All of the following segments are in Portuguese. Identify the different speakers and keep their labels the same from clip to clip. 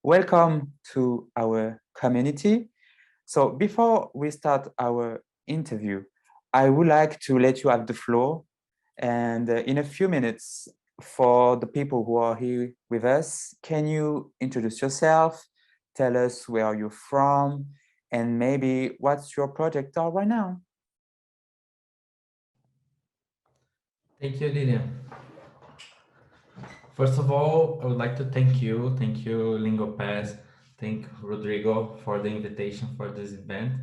Speaker 1: Welcome to our community. So before we start our interview, I would like to let you have the floor. And in a few minutes, for the people who are here with us, can you introduce yourself? Tell us where are you from, and maybe what's your project are right now?
Speaker 2: Thank you, Lilian. First of all, I would like to thank you. Thank you, LingoPass. Thank Rodrigo for the invitation for this event.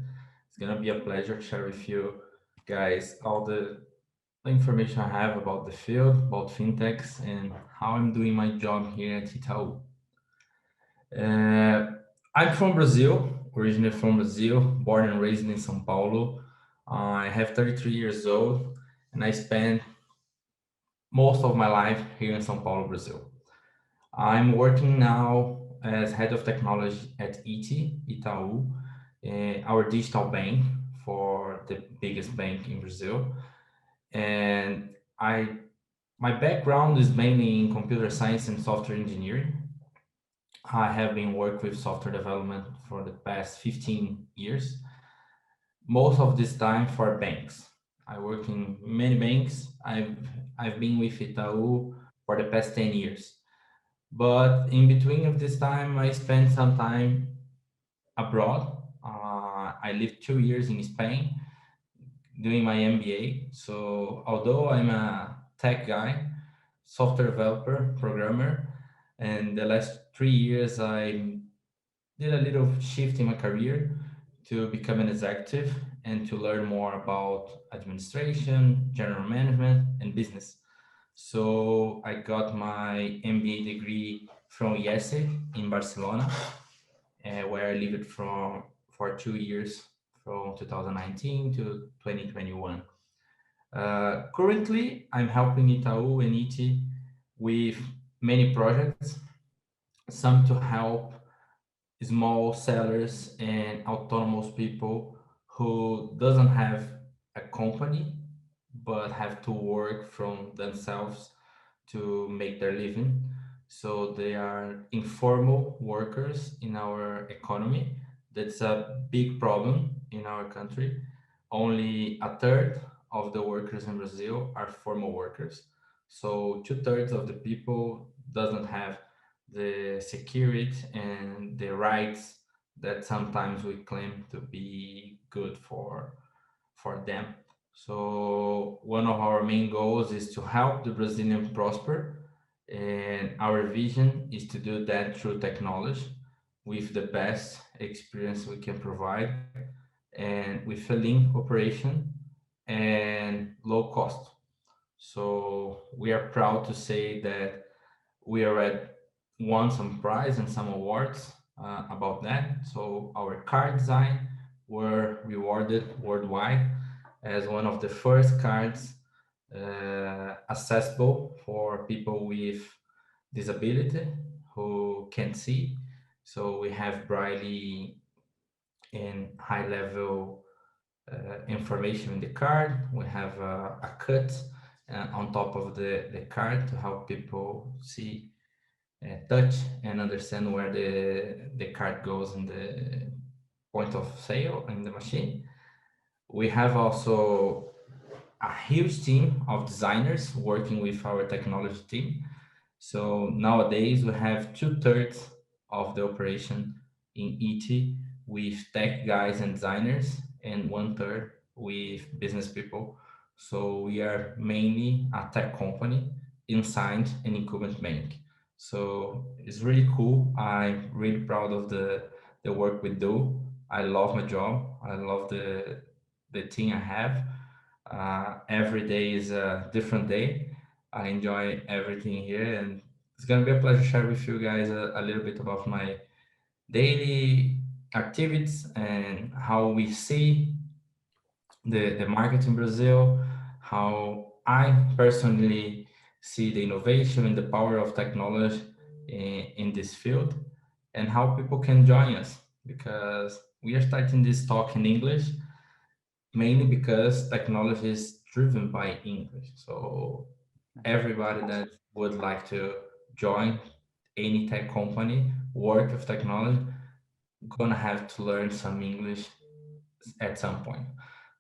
Speaker 2: It's going to be a pleasure to share with you guys all the information I have about the field, about fintechs, and how I'm doing my job here at Itaú. Uh, I'm from Brazil, originally from Brazil, born and raised in São Paulo. I have 33 years old, and I spent most of my life here in São Paulo, Brazil. I'm working now as head of technology at ITI, Itaú, our digital bank for the biggest bank in Brazil. And my background is mainly in computer science and software engineering. I have been working with software development for the past 15 years, most of this time for banks. I work in many banks. I've been with Itaú for the past 10 years. But in between of this time, I spent some time abroad. I lived 2 years in Spain doing my MBA. So although I'm a tech guy, software developer, programmer, and the last 3 years I did a little shift in my career to become an executive and to learn more about administration, general management, and business. So I got my MBA degree from IESE in Barcelona, where I lived for 2 years from 2019 to 2021. Currently, I'm helping Itaú and ITI with many projects, some to help small sellers and autonomous people who doesn't have a company but have to work from themselves to make their living. So they are informal workers in our economy. That's a big problem in our country. Only a third of the workers in Brazil are formal workers. So two-thirds of the people doesn't have the security and the rights that sometimes we claim to be good for them. So one of our main goals is to help the Brazilian prosper, and our vision is to do that through technology with the best experience we can provide and with a lean operation and low cost. So we are proud to say that we already won some prize and some awards about that. So our card design were rewarded worldwide as one of the first cards accessible for people with disability who can see. So we have Braille and high level information in the card. We have a cut on top of the card to help people see, touch, and understand where the card goes in the point of sale in the machine. We have also a huge team of designers working with our technology team. So nowadays we have two-thirds of the operation in ET with tech guys and designers, and one-third with business people. So we are mainly a tech company inside an incumbent bank. So it's really cool. I'm really proud of the work we do. I love my job. I love the team I have. Every day is a different day. I enjoy everything here, and it's gonna be a pleasure to share with you guys a little bit about my daily activities and how we see the market in Brazil, how I personally see the innovation and the power of technology in this field, and how people can join us because we are starting this talk in English mainly because technology is driven by English. So everybody that would like to join any tech company work with technology, gonna have to learn some English at some point.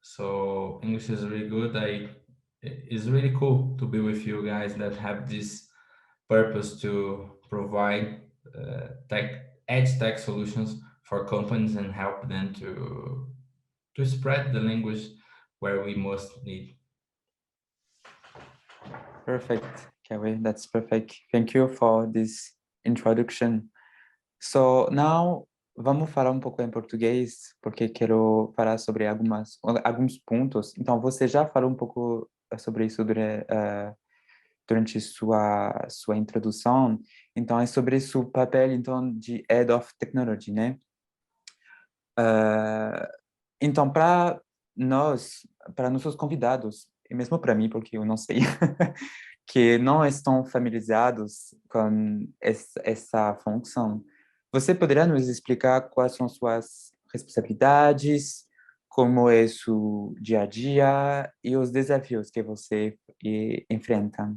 Speaker 2: So English is really good. It's really cool to be with you guys that have this purpose to provide edge tech solutions for companies and help them to spread the language where we most need.
Speaker 1: Perfect, Kerry. That's perfect. Thank you for this introduction. So now vamos falar um pouco em português, porque quero falar sobre alguns pontos. Então, você já falou um pouco sobre isso durante sua introdução. Então, é sobre seu papel, então, de Head of Technology, né? Então, para nossos convidados, e mesmo para mim, porque eu não sei, que não estão familiarizados com essa função, você poderia nos explicar quais são suas responsabilidades, como é seu dia a dia e os desafios que você enfrenta?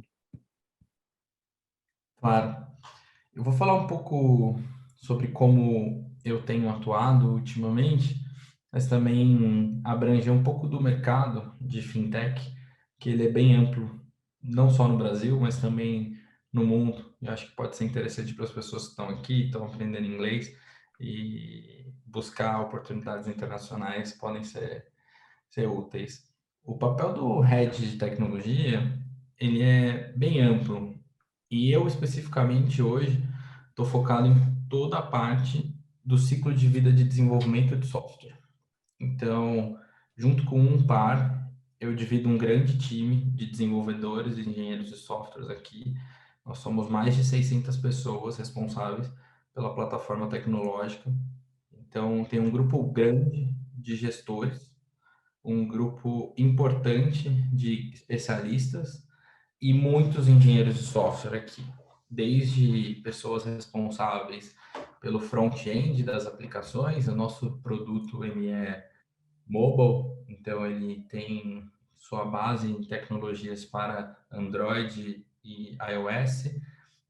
Speaker 2: Claro. Eu vou falar um pouco sobre como eu tenho atuado ultimamente, mas também abranger um pouco do mercado de fintech, que ele é bem amplo, não só no Brasil, mas também no mundo. Eu acho que pode ser interessante para as pessoas que estão aqui, estão aprendendo inglês e buscar oportunidades internacionais podem ser úteis. O papel do head de tecnologia, ele é bem amplo. E eu especificamente hoje estou focado em toda a parte do ciclo de vida de desenvolvimento de software. Então, junto com um par, eu divido um grande time de desenvolvedores e engenheiros de softwares aqui. Nós somos mais de 600 pessoas responsáveis pela plataforma tecnológica. Então, tem um grupo grande de gestores, um grupo importante de especialistas e muitos engenheiros de software aqui, desde pessoas responsáveis pelo front-end das aplicações. O nosso produto ele é mobile, então ele tem sua base em tecnologias para Android e iOS.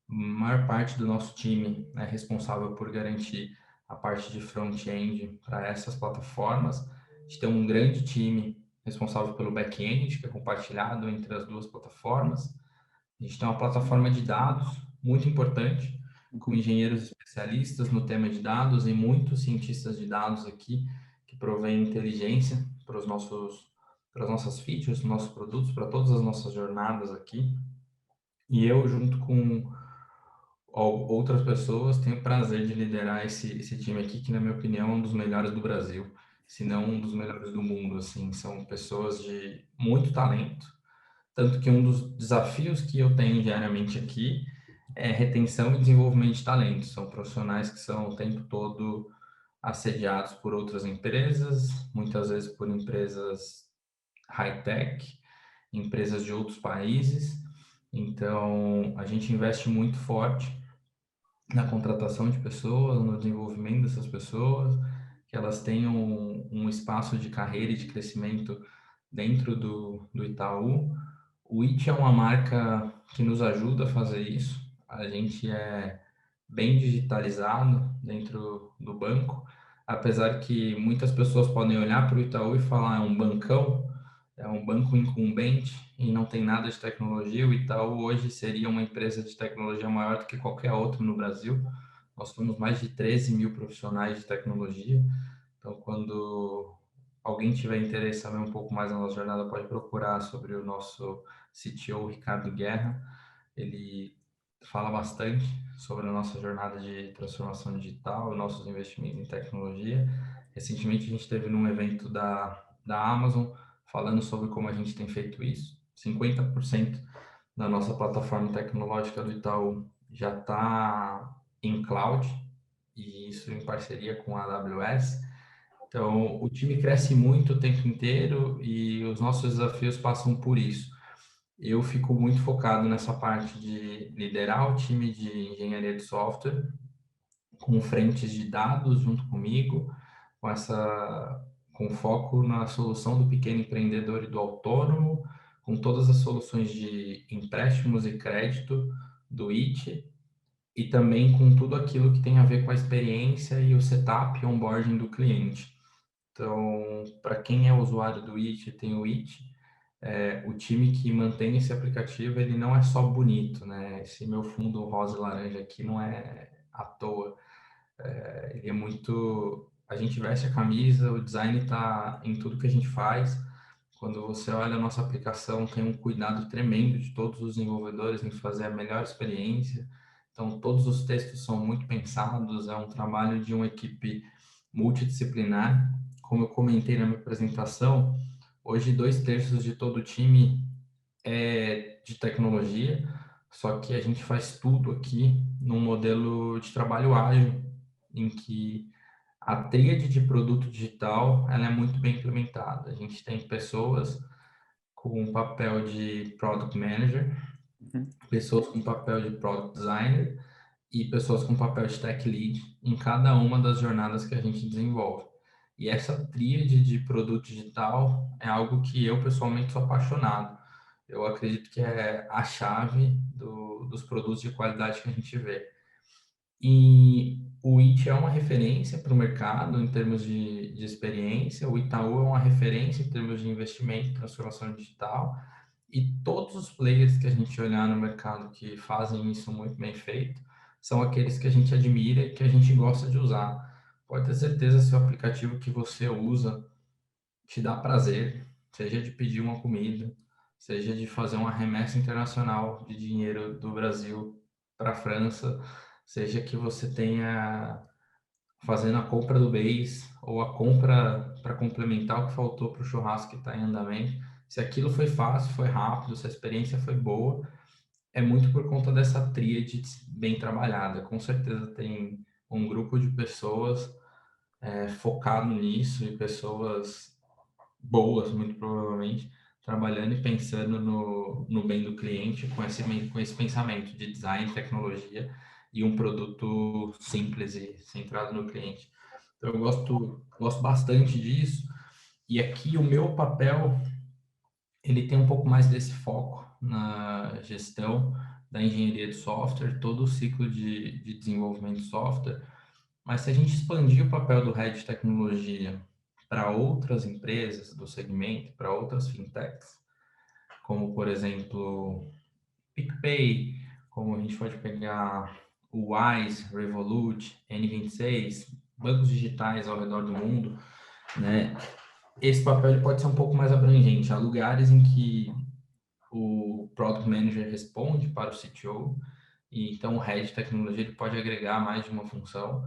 Speaker 2: A maior parte do nosso time é responsável por garantir a parte de front-end para essas plataformas. A gente tem um grande time responsável pelo back-end, que é compartilhado entre as duas plataformas. A gente tem uma plataforma de dados muito importante, com engenheiros especialistas no tema de dados e muitos cientistas de dados aqui que provém inteligência para para as nossas features, nossos produtos, para todas as nossas jornadas aqui. E eu, junto com outras pessoas, tenho o prazer de liderar esse time aqui, que, na minha opinião, é um dos melhores do Brasil, se não um dos melhores do mundo. Assim, são pessoas de muito talento, tanto que um dos desafios que eu tenho diariamente aqui é retenção e desenvolvimento de talentos. São profissionais que são o tempo todo assediados por outras empresas, muitas vezes por empresas high-tech, empresas de outros países. Então, a gente investe muito forte na contratação de pessoas, no desenvolvimento dessas pessoas, que elas tenham um espaço de carreira e de crescimento dentro do Itaú. O IT é uma marca que nos ajuda a fazer isso. A gente é bem digitalizado dentro do banco, apesar que muitas pessoas podem olhar para o Itaú e falar é um bancão, é um banco incumbente e não tem nada de tecnologia. O Itaú hoje seria uma empresa de tecnologia maior do que qualquer outro no Brasil. Nós somos mais de 13 mil profissionais de tecnologia. Então, quando alguém tiver interesse em saber um pouco mais da nossa jornada, pode procurar sobre o nosso CTO, Ricardo Guerra. Ele fala bastante sobre a nossa jornada de transformação digital, nossos investimentos em tecnologia. Recentemente, a gente esteve num evento da Amazon falando sobre como a gente tem feito isso. 50% da nossa plataforma tecnológica do Itaú já está em cloud, e isso em parceria com a AWS. Então, o time cresce muito o tempo inteiro e os nossos desafios passam por isso. Eu fico muito focado nessa parte de liderar o time de engenharia de software, com frentes de dados junto comigo, com foco na solução do pequeno empreendedor e do autônomo, com todas as soluções de empréstimos e crédito do IT, e também com tudo aquilo que tem a ver com a experiência e o setup e onboarding do cliente. Então, para quem é usuário do It, tem o It, o time que mantém esse aplicativo, ele não é só bonito, né? Esse meu fundo rosa e laranja aqui não é à toa. Ele é muito. A gente veste a camisa, o design está em tudo que a gente faz. Quando você olha a nossa aplicação, tem um cuidado tremendo de todos os desenvolvedores em fazer a melhor experiência. Então, todos os textos são muito pensados, é um trabalho de uma equipe multidisciplinar. Como eu comentei na minha apresentação, hoje 2/3 de todo o time é de tecnologia, só que a gente faz tudo aqui num modelo de trabalho ágil, em que a tríade de produto digital ela é muito bem implementada. A gente tem pessoas com o papel de Product Manager,
Speaker 1: Uhum.
Speaker 2: pessoas com o papel de Product Designer e pessoas com o papel de Tech Lead em cada uma das jornadas que a gente desenvolve. E essa tríade de produto digital é algo que eu pessoalmente sou apaixonado. Eu acredito que é a chave dos produtos de qualidade que a gente vê. E o IT é uma referência para o mercado em termos de experiência, o Itaú é uma referência em termos de investimento e transformação digital, e todos os players que a gente olhar no mercado que fazem isso muito bem feito são aqueles que a gente admira e que a gente gosta de usar. Pode ter certeza se o aplicativo que você usa te dá prazer, seja de pedir uma comida, seja de fazer uma remessa internacional de dinheiro do Brasil para a França, seja que você tenha fazendo a compra do mês ou a compra para complementar o que faltou para o churrasco que está em andamento. Se aquilo foi fácil, foi rápido, se a experiência foi boa, é muito por conta dessa tríade bem trabalhada. Com certeza tem um grupo de pessoas focado nisso e pessoas boas, muito provavelmente, trabalhando e pensando no bem do cliente com esse pensamento de design, tecnologia e um produto simples e centrado no cliente. Então, eu gosto bastante disso. E aqui o meu papel, ele tem um pouco mais desse foco na gestão da engenharia de software, todo o ciclo de desenvolvimento de software. Mas se a gente expandir o papel do Head de Tecnologia para outras empresas do segmento, para outras fintechs, como por exemplo PicPay, como a gente pode pegar o Wise, Revolut, N26, bancos digitais ao redor do mundo, né? Esse papel ele pode ser um pouco mais abrangente. Há lugares em que o Product Manager responde para o CTO, e então o Head de Tecnologia ele pode agregar mais de uma função.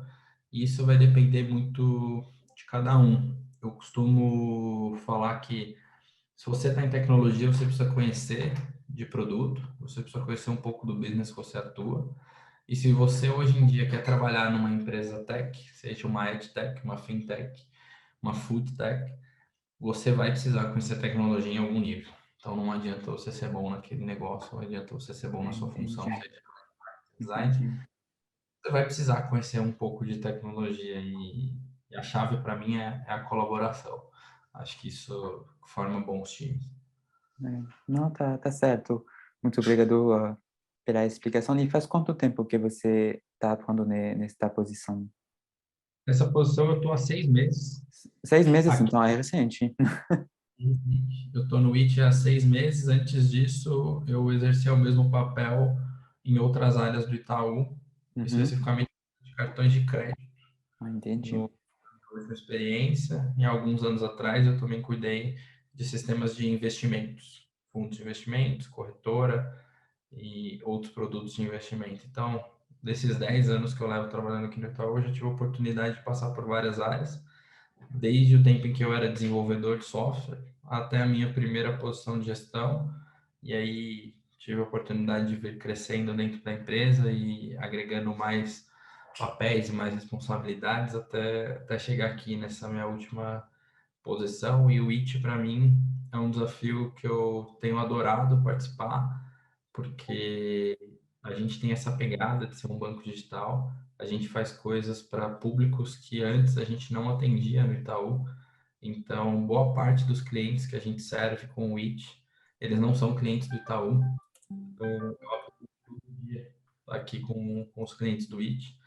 Speaker 2: Isso vai depender muito de cada um. Eu costumo falar que se você está em tecnologia, você precisa conhecer de produto, você precisa conhecer um pouco do business que você atua. E se você hoje em dia quer trabalhar numa empresa tech, seja uma edtech, uma fintech, uma foodtech, você vai precisar conhecer tecnologia em algum nível. Então não adianta você ser bom naquele negócio, não adianta você ser bom na sua função,
Speaker 1: Entendi,
Speaker 2: seja design,
Speaker 1: entendi.
Speaker 2: você vai precisar conhecer um pouco de tecnologia e a chave para mim é a colaboração. Acho que isso forma bons times.
Speaker 1: Não, tá certo. Muito obrigado pela explicação. E faz quanto tempo que você está atuando nesta posição?
Speaker 2: Nessa posição eu estou há 6 meses.
Speaker 1: 6 meses,
Speaker 2: Aqui
Speaker 1: então é recente.
Speaker 2: eu estou no IT há 6 meses. Antes disso, eu exercia o mesmo papel em outras áreas do Itaú,
Speaker 1: Uhum.
Speaker 2: especificamente de cartões de crédito.
Speaker 1: Entendi.
Speaker 2: No última experiência, e alguns anos atrás, eu também cuidei de sistemas de investimentos, fundos de investimentos, corretora e outros produtos de investimento. Então, desses 10 anos que eu levo trabalhando aqui no Itaú, eu já tive a oportunidade de passar por várias áreas, desde o tempo em que eu era desenvolvedor de software até a minha primeira posição de gestão, e aí tive a oportunidade de ver crescendo dentro da empresa e agregando mais papéis e mais responsabilidades até chegar aqui nessa minha última posição. E o IT, para mim, é um desafio que eu tenho adorado participar, porque a gente tem essa pegada de ser um banco digital, a gente faz coisas para públicos que antes a gente não atendia no Itaú. Então, boa parte dos clientes que a gente serve com o IT, eles não são clientes do Itaú. Então, aqui com os clientes do IT.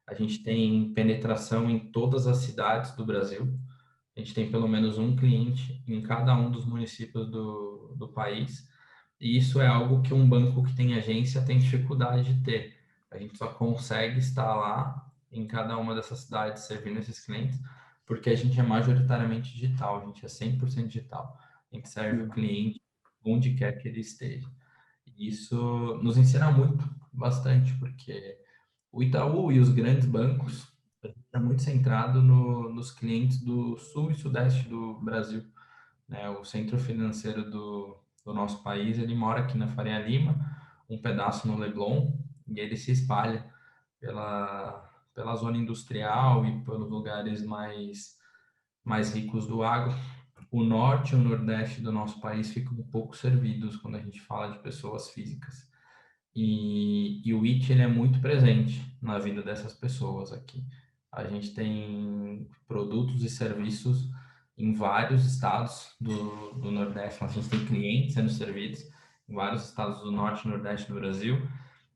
Speaker 2: A gente tem penetração em todas as cidades do Brasil. A gente tem pelo menos um cliente em cada um dos municípios do país. E isso é algo que um banco que tem agência tem dificuldade de ter. A gente só consegue estar lá em cada uma dessas cidades servindo esses clientes, porque a gente é majoritariamente digital, a gente é 100% digital. A gente serve o
Speaker 1: Hum,
Speaker 2: cliente onde quer que ele esteja. E isso nos ensina muito, bastante, porque o Itaú e os grandes bancos é muito centrado nos clientes do sul e sudeste do Brasil, né? O centro financeiro do nosso país, ele mora aqui na Faria Lima, um pedaço no Leblon, e ele se espalha pela zona industrial e pelos lugares mais ricos do agro. O norte e o nordeste do nosso país ficam um pouco servidos quando a gente fala de pessoas físicas. E o IT ele é muito presente na vida dessas pessoas aqui. A gente tem produtos e serviços em vários estados do Nordeste. A gente tem clientes sendo servidos em vários estados do Norte e Nordeste do Brasil.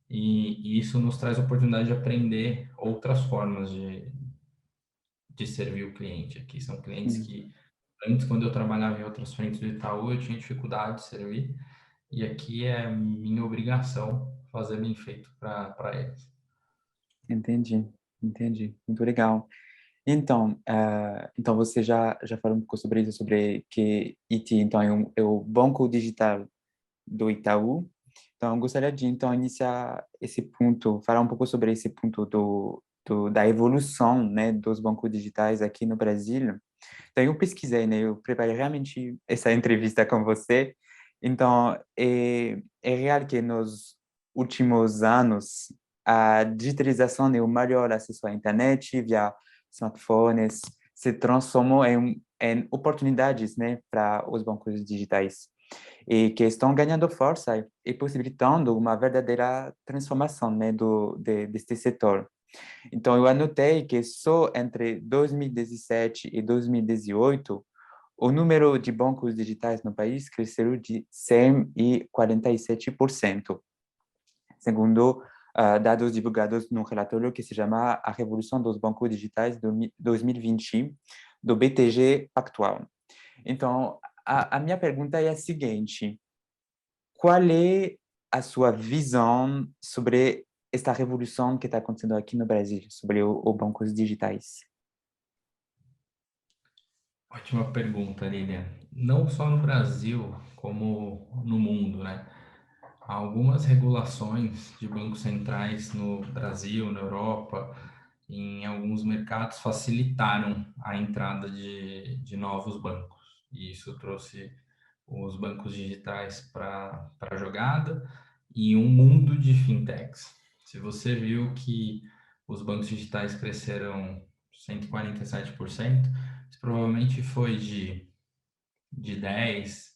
Speaker 2: E isso nos traz a oportunidade de aprender outras formas de servir o cliente aqui. São clientes
Speaker 1: hum,
Speaker 2: que, antes, quando eu trabalhava em outras frentes do Itaú, eu tinha dificuldade de servir. E aqui é minha obrigação fazer bem feito para eles.
Speaker 1: entendi, entendi. Muito legal. Então, então você já falou um pouco sobre isso, sobre que IT, então, é o banco digital do Itaú. Então, eu gostaria de, então, iniciar esse ponto, falar um pouco sobre esse ponto da evolução, né, dos bancos digitais aqui no Brasil. Então, eu pesquisei, né, eu preparei realmente essa entrevista com você. Então, é real que nos últimos anos, a digitalização, né, o maior acesso à internet via smartphones se transformou em oportunidades, né, para os bancos digitais e que estão ganhando força e possibilitando uma verdadeira transformação, né, deste setor. Então, eu anotei que só entre 2017 e 2018, o número de bancos digitais no país cresceu de 147%, segundo dados divulgados no relatório que se chama A Revolução dos Bancos Digitais 2020, do BTG Pactual. Então, a minha pergunta é a seguinte: qual é a sua visão sobre esta revolução que está acontecendo aqui no Brasil, sobre os bancos digitais?
Speaker 2: Ótima pergunta, Lilian. Não só no Brasil, como no mundo, né? Há algumas regulações de bancos centrais no Brasil, na Europa, em alguns mercados facilitaram a entrada de novos bancos. E isso trouxe os bancos digitais para a jogada e um mundo de fintechs. Se você viu que os bancos digitais cresceram 147%, isso provavelmente foi de 10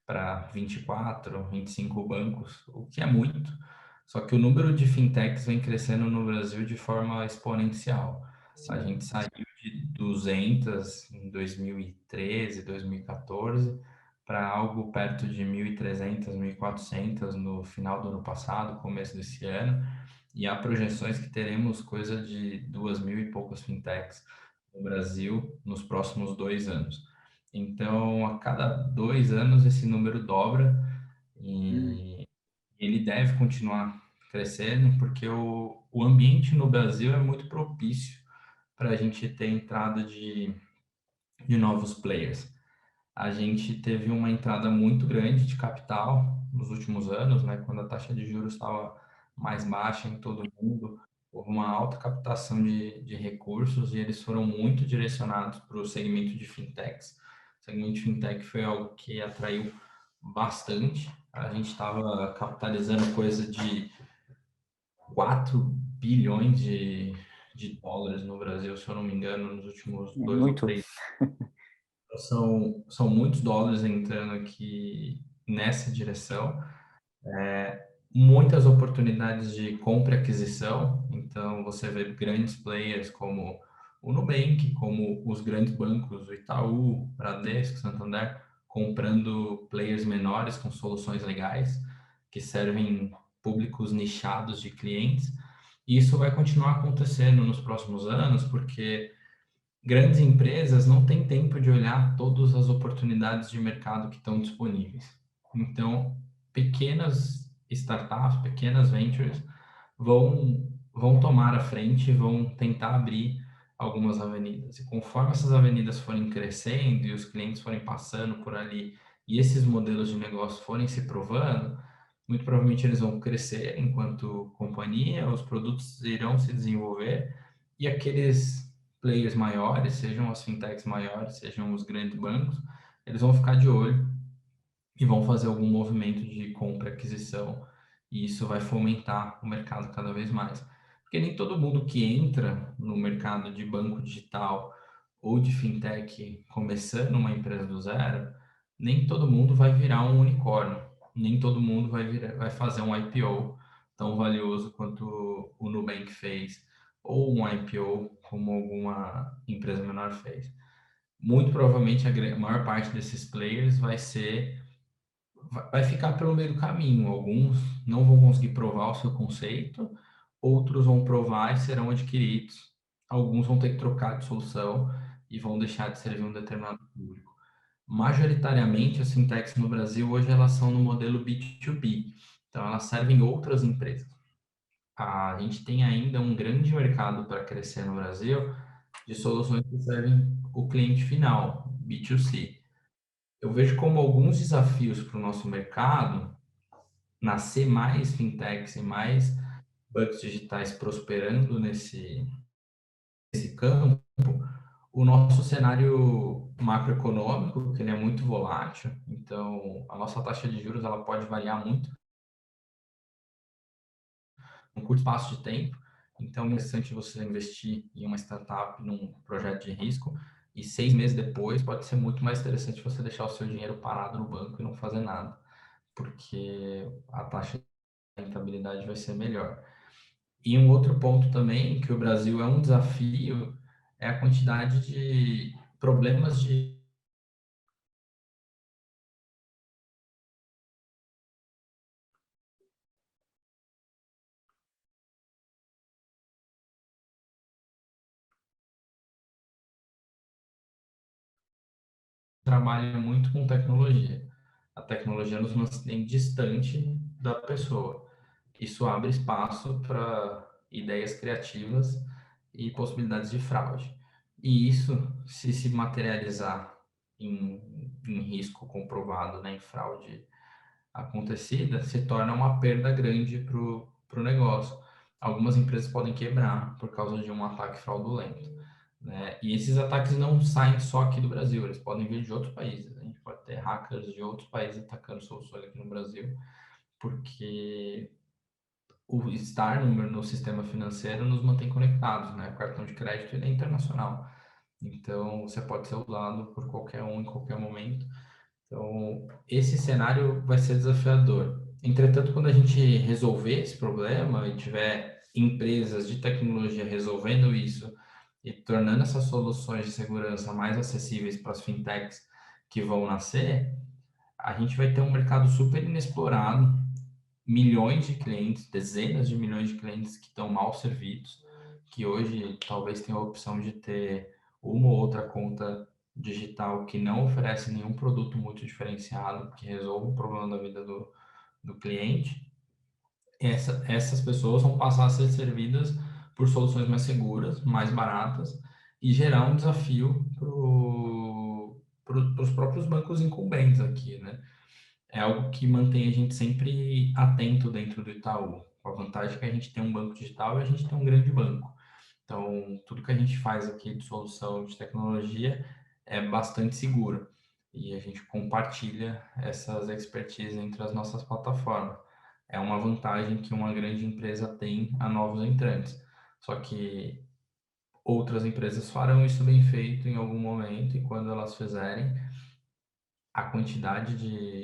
Speaker 2: para 24, 25 bancos, o que é muito. Só que o número de fintechs vem crescendo no Brasil de forma exponencial. A
Speaker 1: Sim.
Speaker 2: gente saiu de 200 em 2013, 2014, para algo perto de 1.300, 1.400 no final do ano passado, começo desse ano, e há projeções que teremos coisa de 2.000 e poucas fintechs no Brasil nos próximos 2 anos. Então, a cada 2 anos, esse número dobra
Speaker 1: Hum,
Speaker 2: e ele deve continuar crescendo, porque o ambiente no Brasil é muito propício para a gente ter entrada de novos players. A gente teve uma entrada muito grande de capital nos últimos anos, né, quando a taxa de juros estava mais baixa em todo o mundo, houve uma alta captação de recursos e eles foram muito direcionados para o segmento de fintechs. O segmento de fintech foi algo que atraiu bastante. A gente estava capitalizando coisa de 4 bilhões de dólares no Brasil, se eu não me engano, nos últimos
Speaker 1: é
Speaker 2: dois ou
Speaker 1: muito.
Speaker 2: três. São muitos dólares entrando aqui nessa direção, muitas oportunidades de compra e aquisição. Então, você vê grandes players como o Nubank, como os grandes bancos, o Itaú, Bradesco, Santander, comprando players menores com soluções legais que servem públicos nichados de clientes. E isso vai continuar acontecendo nos próximos anos, porque grandes empresas não têm tempo de olhar todas as oportunidades de mercado que estão disponíveis. Então, pequenas startups, pequenas ventures vão tomar a frente, vão tentar abrir algumas avenidas. E conforme essas avenidas forem crescendo e os clientes forem passando por ali e esses modelos de negócio forem se provando, muito provavelmente eles vão crescer enquanto companhia, os produtos irão se desenvolver e aqueles players maiores, sejam as fintechs maiores, sejam os grandes bancos, eles vão ficar de olho e vão fazer algum movimento de compra e aquisição, e isso vai fomentar o mercado cada vez mais. Porque nem todo mundo que entra no mercado de banco digital ou de fintech começando uma empresa do zero, nem todo mundo vai virar um unicórnio, nem todo mundo vai fazer um IPO tão valioso quanto o Nubank fez, ou um IPO como alguma empresa menor fez. Muito provavelmente a maior parte desses players vai ficar pelo meio do caminho. Alguns não vão conseguir provar o seu conceito, outros vão provar e serão adquiridos. Alguns vão ter que trocar de solução e vão deixar de servir um determinado público. Majoritariamente, as fintechs no Brasil hoje elas são no modelo B2B, então elas servem outras empresas. A gente tem ainda um grande mercado para crescer no Brasil de soluções que servem o cliente final, B2C. Eu vejo como alguns desafios para o nosso mercado nascer mais fintechs e mais bancos digitais prosperando nesse campo, o nosso cenário macroeconômico, que ele é muito volátil, então a nossa taxa de juros ela pode variar muito em um curto espaço de tempo, então é interessante você investir em uma startup, num projeto de risco, e 6 meses depois pode ser muito mais interessante você deixar o seu dinheiro parado no banco e não fazer nada, porque a taxa de rentabilidade vai ser melhor. E um outro ponto também, que o Brasil é um desafio, é a quantidade de problemas de trabalho muito com tecnologia. A tecnologia nos mantém distante da pessoa. Isso abre espaço para ideias criativas e possibilidades de fraude. E isso, se materializar em risco comprovado, né, em fraude acontecida, se torna uma perda grande para o negócio. Algumas empresas podem quebrar por causa de um ataque fraudulento, né? E esses ataques não saem só aqui do Brasil, eles podem vir de outros países. A gente pode ter hackers de outros países atacando soluções aqui no Brasil, porque o estar no sistema financeiro nos mantém conectados, né? O cartão de crédito ele é internacional, então você pode ser usado por qualquer um em qualquer momento. Então, esse cenário vai ser desafiador. Entretanto, quando a gente resolver esse problema e tiver empresas de tecnologia resolvendo isso e tornando essas soluções de segurança mais acessíveis para as fintechs que vão nascer, a gente vai ter um mercado super inexplorado, milhões de clientes, dezenas de milhões de clientes que estão mal servidos, que hoje talvez tenham a opção de ter uma ou outra conta digital que não oferece nenhum produto muito diferenciado, que resolva o problema da vida do cliente. Essas pessoas vão passar a ser servidas por soluções mais seguras, mais baratas, e gerar um desafio para os próprios bancos incumbentes aqui, né? É algo que mantém a gente sempre atento dentro do Itaú. Com a vantagem que a gente tem um banco digital e a gente tem um grande banco. Então, tudo que a gente faz aqui de solução de tecnologia é bastante seguro. E a gente compartilha essas expertises entre as nossas plataformas. É uma vantagem que uma grande empresa tem a novos entrantes. Só que outras empresas farão isso bem feito em algum momento, e quando elas fizerem, a quantidade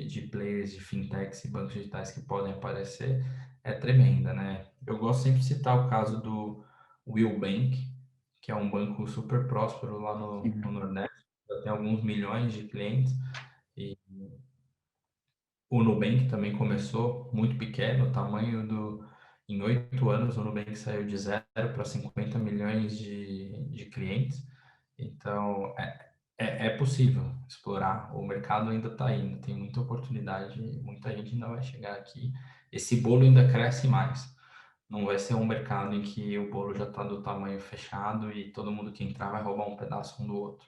Speaker 2: de players de fintechs e bancos digitais que podem aparecer é tremenda, né? Eu gosto sempre de citar o caso do Will Bank, que é um banco super próspero lá no
Speaker 1: Uhum.
Speaker 2: Nordeste, já tem alguns milhões de clientes, e O Nubank também começou muito pequeno, o tamanho do... Em 8 anos, o Nubank saiu de 0 para 50 milhões de clientes. Então, é possível explorar. O mercado ainda está indo, tem muita oportunidade, muita gente ainda vai chegar aqui. Esse bolo ainda cresce mais. Não vai ser um mercado em que o bolo já está do tamanho fechado e todo mundo que entrar vai roubar um pedaço um do outro.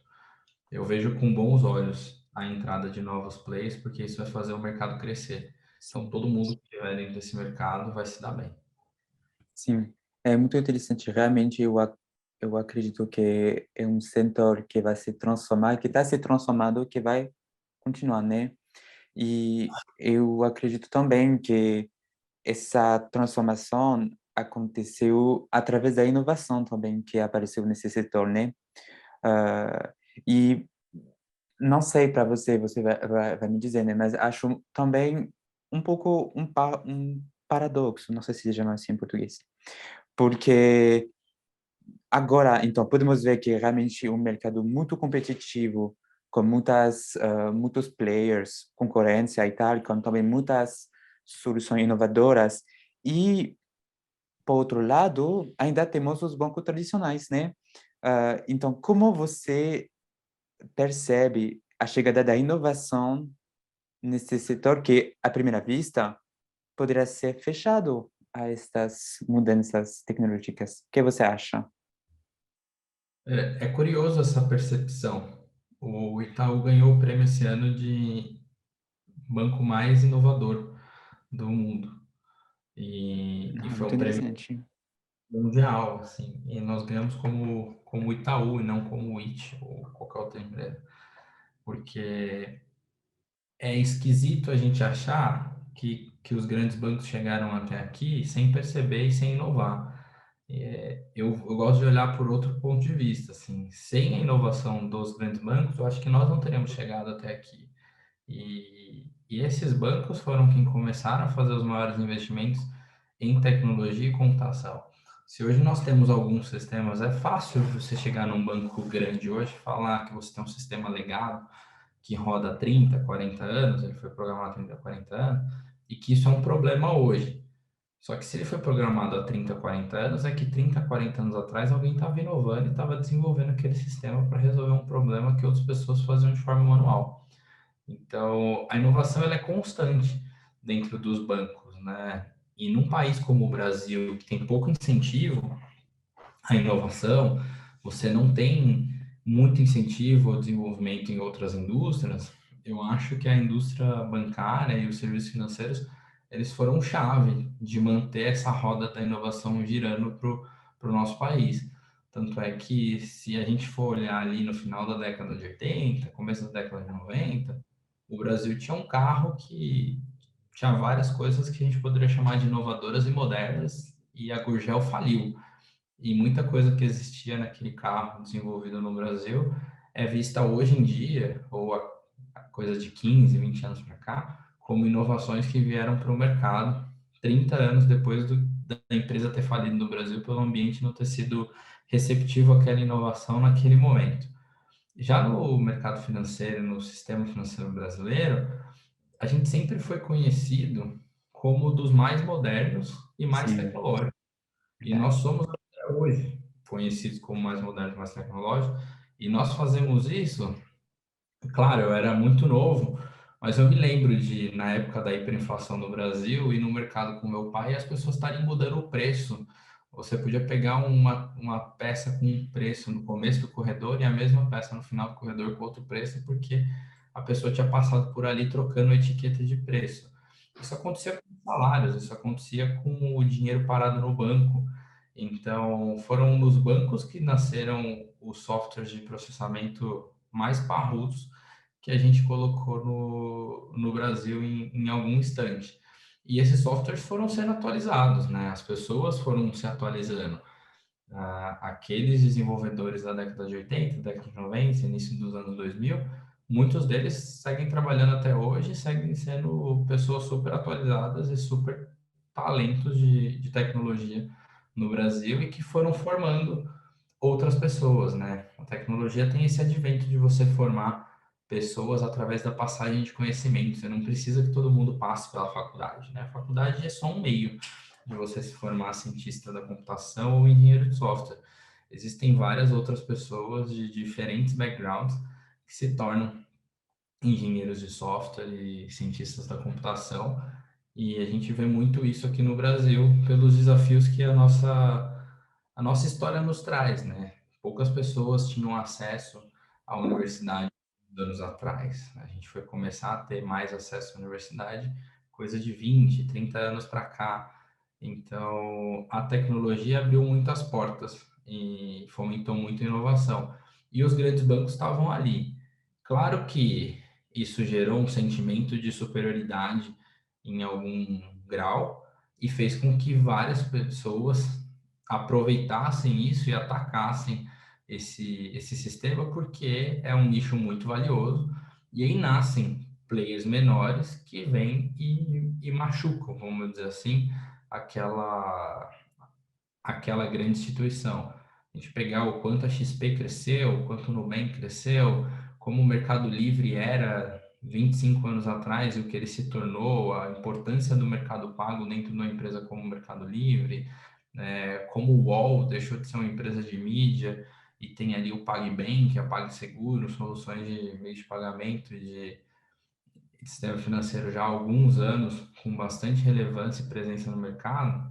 Speaker 2: Eu vejo com bons olhos a entrada de novos players, porque isso vai fazer o mercado crescer. Então,
Speaker 1: Sim,
Speaker 2: todo mundo que estiver dentro desse mercado vai se dar bem.
Speaker 1: sim. É muito interessante. Realmente, eu acredito que é um setor que vai se transformar, que está se transformando, que vai continuar, né? E eu acredito também que essa transformação aconteceu através da inovação também que apareceu nesse setor, né? Ah, e não sei para você, você vai me dizer, né? Mas acho também um pouco um paradoxo, não sei se se chama assim em português, porque agora, então, podemos ver que realmente um mercado muito competitivo, com muitos players, concorrência e tal, com também muitas soluções inovadoras. E, por outro lado, ainda temos os bancos tradicionais, né? Então, como você percebe a chegada da inovação nesse setor que, à primeira vista, poderia ser fechado a estas mudanças tecnológicas? O que você acha?
Speaker 2: É curioso essa percepção. O Itaú ganhou o prêmio esse ano de banco mais inovador do mundo. E
Speaker 1: Não,
Speaker 2: foi
Speaker 1: muito
Speaker 2: um prêmio
Speaker 1: interessante.
Speaker 2: mundial, assim. E nós ganhamos como Itaú e não como IT ou qualquer outra empresa. Porque é esquisito a gente achar que os grandes bancos chegaram até aqui sem perceber e sem inovar. Eu gosto de olhar por outro ponto de vista, assim, sem a inovação dos grandes bancos, eu acho que nós não teríamos chegado até aqui. E esses bancos foram quem começaram a fazer os maiores investimentos em tecnologia e computação. Se hoje nós temos alguns sistemas, é fácil você chegar num banco grande hoje e falar que você tem um sistema legado que roda há 30, 40 anos, ele foi programado há 30, 40 anos, e que isso é um problema hoje. Só que se ele foi programado há 30, 40 anos, é que 30, 40 anos atrás alguém estava inovando e estava desenvolvendo aquele sistema para resolver um problema que outras pessoas faziam de forma manual. Então, a inovação ela é constante dentro dos bancos, né? E num país como o Brasil, que tem pouco incentivo à inovação, você não tem muito incentivo ao desenvolvimento em outras indústrias, eu acho que a indústria bancária e os serviços financeiros, eles foram chave de manter essa roda da inovação girando para o nosso país. Tanto é que, se a gente for olhar ali no final da década de 80, começo da década de 90, o Brasil tinha um carro que tinha várias coisas que a gente poderia chamar de inovadoras e modernas, e a Gurgel faliu. E muita coisa que existia naquele carro desenvolvido no Brasil é vista hoje em dia, ou a coisa de 15, 20 anos para cá, como inovações que vieram para o mercado 30 anos depois da empresa ter falido no Brasil pelo ambiente não ter sido receptivo àquela inovação naquele momento. Já no mercado financeiro, no sistema financeiro brasileiro, a gente sempre foi conhecido como dos mais modernos e mais
Speaker 1: Sim,
Speaker 2: tecnológicos. E nós
Speaker 1: verdade.
Speaker 2: somos até hoje conhecidos como mais modernos, mais tecnológicos. E nós fazemos isso, claro, eu era muito novo, mas eu me lembro de, na época da hiperinflação no Brasil e no mercado com meu pai, as pessoas estarem mudando o preço. Você podia pegar uma peça com um preço no começo do corredor e a mesma peça no final do corredor com outro preço, porque a pessoa tinha passado por ali trocando a etiqueta de preço. Isso acontecia com salários, isso acontecia com o dinheiro parado no banco. Então, foram nos bancos que nasceram os softwares de processamento mais parrudos que a gente colocou no Brasil em algum instante. E esses softwares foram sendo atualizados, né? As pessoas foram se atualizando. Aqueles desenvolvedores da década de 80, década de 90, início dos anos 2000, muitos deles seguem trabalhando até hoje, seguem sendo pessoas super atualizadas e super talentos de tecnologia no Brasil e que foram formando outras pessoas, né? A tecnologia tem esse advento de você formar pessoas através da passagem de conhecimento. Você não precisa que todo mundo passe pela faculdade, né? A faculdade é só um meio de você se formar cientista da computação ou engenheiro de software. Existem várias outras pessoas de diferentes backgrounds que se tornam engenheiros de software e cientistas da computação, e a gente vê muito isso aqui no Brasil pelos desafios que a nossa história nos traz, né? Poucas pessoas tinham acesso à universidade anos atrás. A gente foi começar a ter mais acesso à universidade coisa de 20, 30 anos para cá. Então, a tecnologia abriu muitas portas e fomentou muita inovação. E os grandes bancos estavam ali. Claro que isso gerou um sentimento de superioridade em algum grau e fez com que várias pessoas aproveitassem isso e atacassem esse sistema, porque é um nicho muito valioso, e aí nascem players menores que vêm e machucam, vamos dizer assim, aquela grande instituição. A gente pegar o quanto a XP cresceu, o quanto o Nubank cresceu, como o Mercado Livre era 25 anos atrás e o que ele se tornou, a importância do mercado pago dentro de uma empresa como o Mercado Livre, como o UOL deixou de ser uma empresa de mídia e tem ali o PagBank, a PagSeguro, soluções de meio de pagamento e de sistema financeiro já há alguns anos, com bastante relevância e presença no mercado.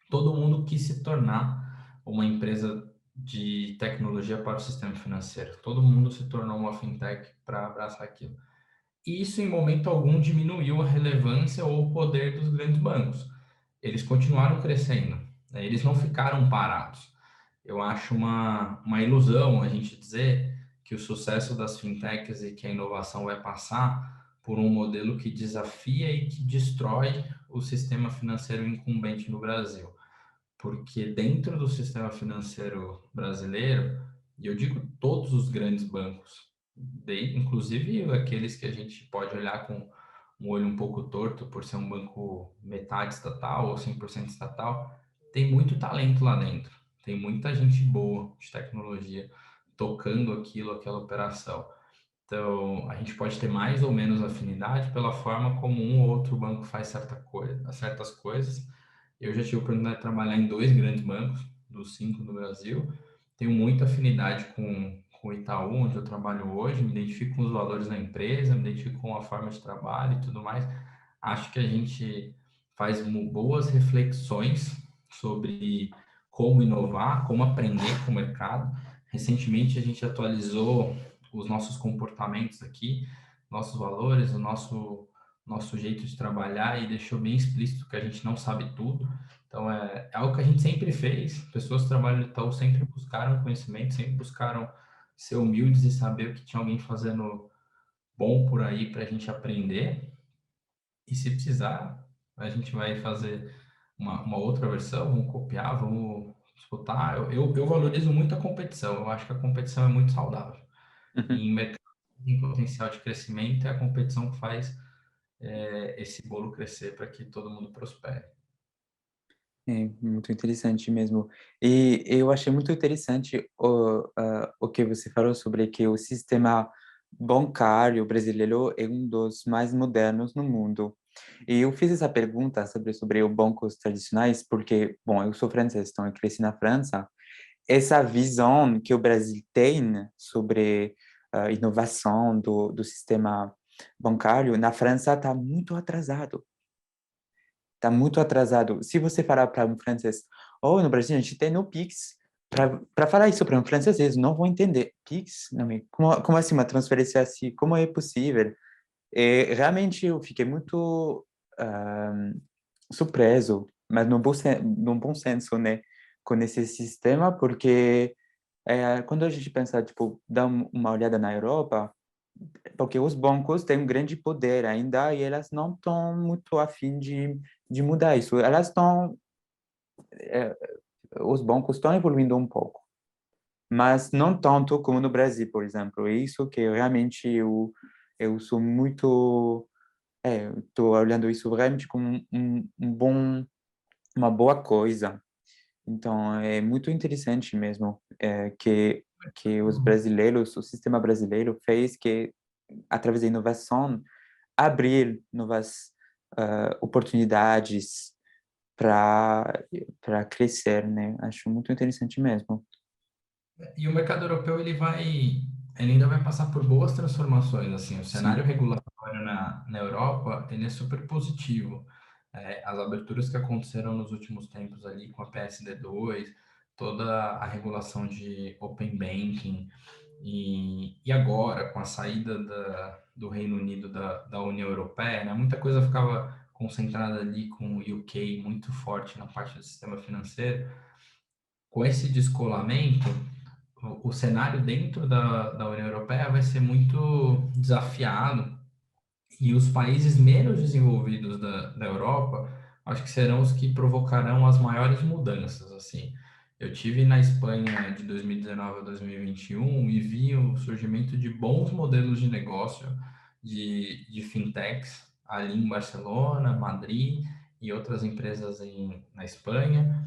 Speaker 2: Todo mundo quis se tornar uma empresa de tecnologia para o sistema financeiro. Todo mundo se tornou uma fintech para abraçar aquilo. E isso, em momento algum, diminuiu a relevância ou o poder dos grandes bancos. Eles continuaram crescendo, né? Eles não ficaram parados. Eu acho uma ilusão a gente dizer que o sucesso das fintechs e que a inovação vai passar por um modelo que desafia e que destrói o sistema financeiro incumbente no Brasil, porque dentro do sistema financeiro brasileiro, e eu digo todos os grandes bancos, inclusive aqueles que a gente pode olhar com um olho um pouco torto por ser um banco metade estatal ou 100% estatal, tem muito talento lá dentro, tem muita gente boa de tecnologia tocando aquela operação. Então, a gente pode ter mais ou menos afinidade pela forma como um ou outro banco faz certas coisas. Eu já tive a oportunidade de trabalhar em dois grandes bancos, dos 5 do Brasil. Tenho muita afinidade com o Itaú, onde eu trabalho hoje, me identifico com os valores da empresa, me identifico com a forma de trabalho e tudo mais. Acho que a gente faz boas reflexões sobre como inovar, como aprender com o mercado. Recentemente, a gente atualizou os nossos comportamentos aqui, nossos valores, o nosso jeito de trabalhar, e deixou bem explícito que a gente não sabe tudo. Então, é algo que a gente sempre fez. Pessoas que trabalham no Itaú sempre buscaram conhecimento, sempre buscaram ser humildes e saber o que tinha alguém fazendo bom por aí para a gente aprender. E se precisar, a gente vai fazer uma outra versão, vamos copiar, vamos disputar. Eu valorizo muito a competição. Eu acho que a competição é muito saudável.
Speaker 1: Uhum.
Speaker 2: Em mercado que tem potencial de crescimento, é a competição que faz esse bolo crescer para que todo mundo prospere.
Speaker 1: É muito interessante mesmo. E eu achei muito interessante o que você falou sobre que o sistema bancário brasileiro é um dos mais modernos no mundo. E eu fiz essa pergunta sobre os bancos tradicionais porque, bom, eu sou francês, então eu cresci na França. Essa visão que o Brasil tem sobre a inovação do sistema bancário na França está muito atrasado. Está muito atrasado. Se você falar para um francês, ou no Brasil a gente tem o Pix, para falar isso para um francês, eles não vão entender. Pix? Não, como assim uma transferência assim? Como é possível? E realmente eu fiquei muito surpreso, mas no bom senso, né, com esse sistema, porque quando a gente pensa, tipo, dar uma olhada na Europa, porque os bancos têm um grande poder ainda e elas não estão muito afim de mudar isso. Elas estão, é, os bancos estão evoluindo um pouco, mas não tanto como no Brasil, por exemplo. É isso que realmente eu sou muito, estou olhando isso realmente como uma boa coisa. Então, é muito interessante mesmo que os brasileiros, o sistema brasileiro fez que através da inovação, abrir novas oportunidades para crescer, né? Acho muito interessante mesmo.
Speaker 2: E o mercado europeu, ele ainda vai passar por boas transformações, assim, o cenário
Speaker 1: Sim,
Speaker 2: regulatório na Europa, ele é super positivo. As aberturas que aconteceram nos últimos tempos ali com a PSD2, toda a regulação de Open Banking, e agora, com a saída do Reino Unido da União Europeia, né, muita coisa ficava concentrada ali com o UK muito forte na parte do sistema financeiro. Com esse descolamento, o cenário dentro da União Europeia vai ser muito desafiado e os países menos desenvolvidos da Europa, acho que serão os que provocarão as maiores mudanças, assim. Eu tive na Espanha de 2019 a 2021 e vi o surgimento de bons modelos de negócio de fintechs ali em Barcelona, Madrid e outras empresas na Espanha.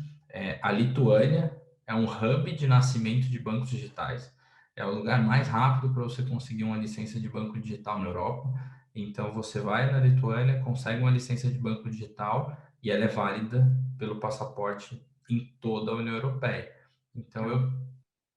Speaker 2: A Lituânia é um hub de nascimento de bancos digitais. É o lugar mais rápido para você conseguir uma licença de banco digital na Europa. Então, você vai na Lituânia, consegue uma licença de banco digital e ela é válida pelo passaporte em toda a União Europeia. Então,
Speaker 1: legal.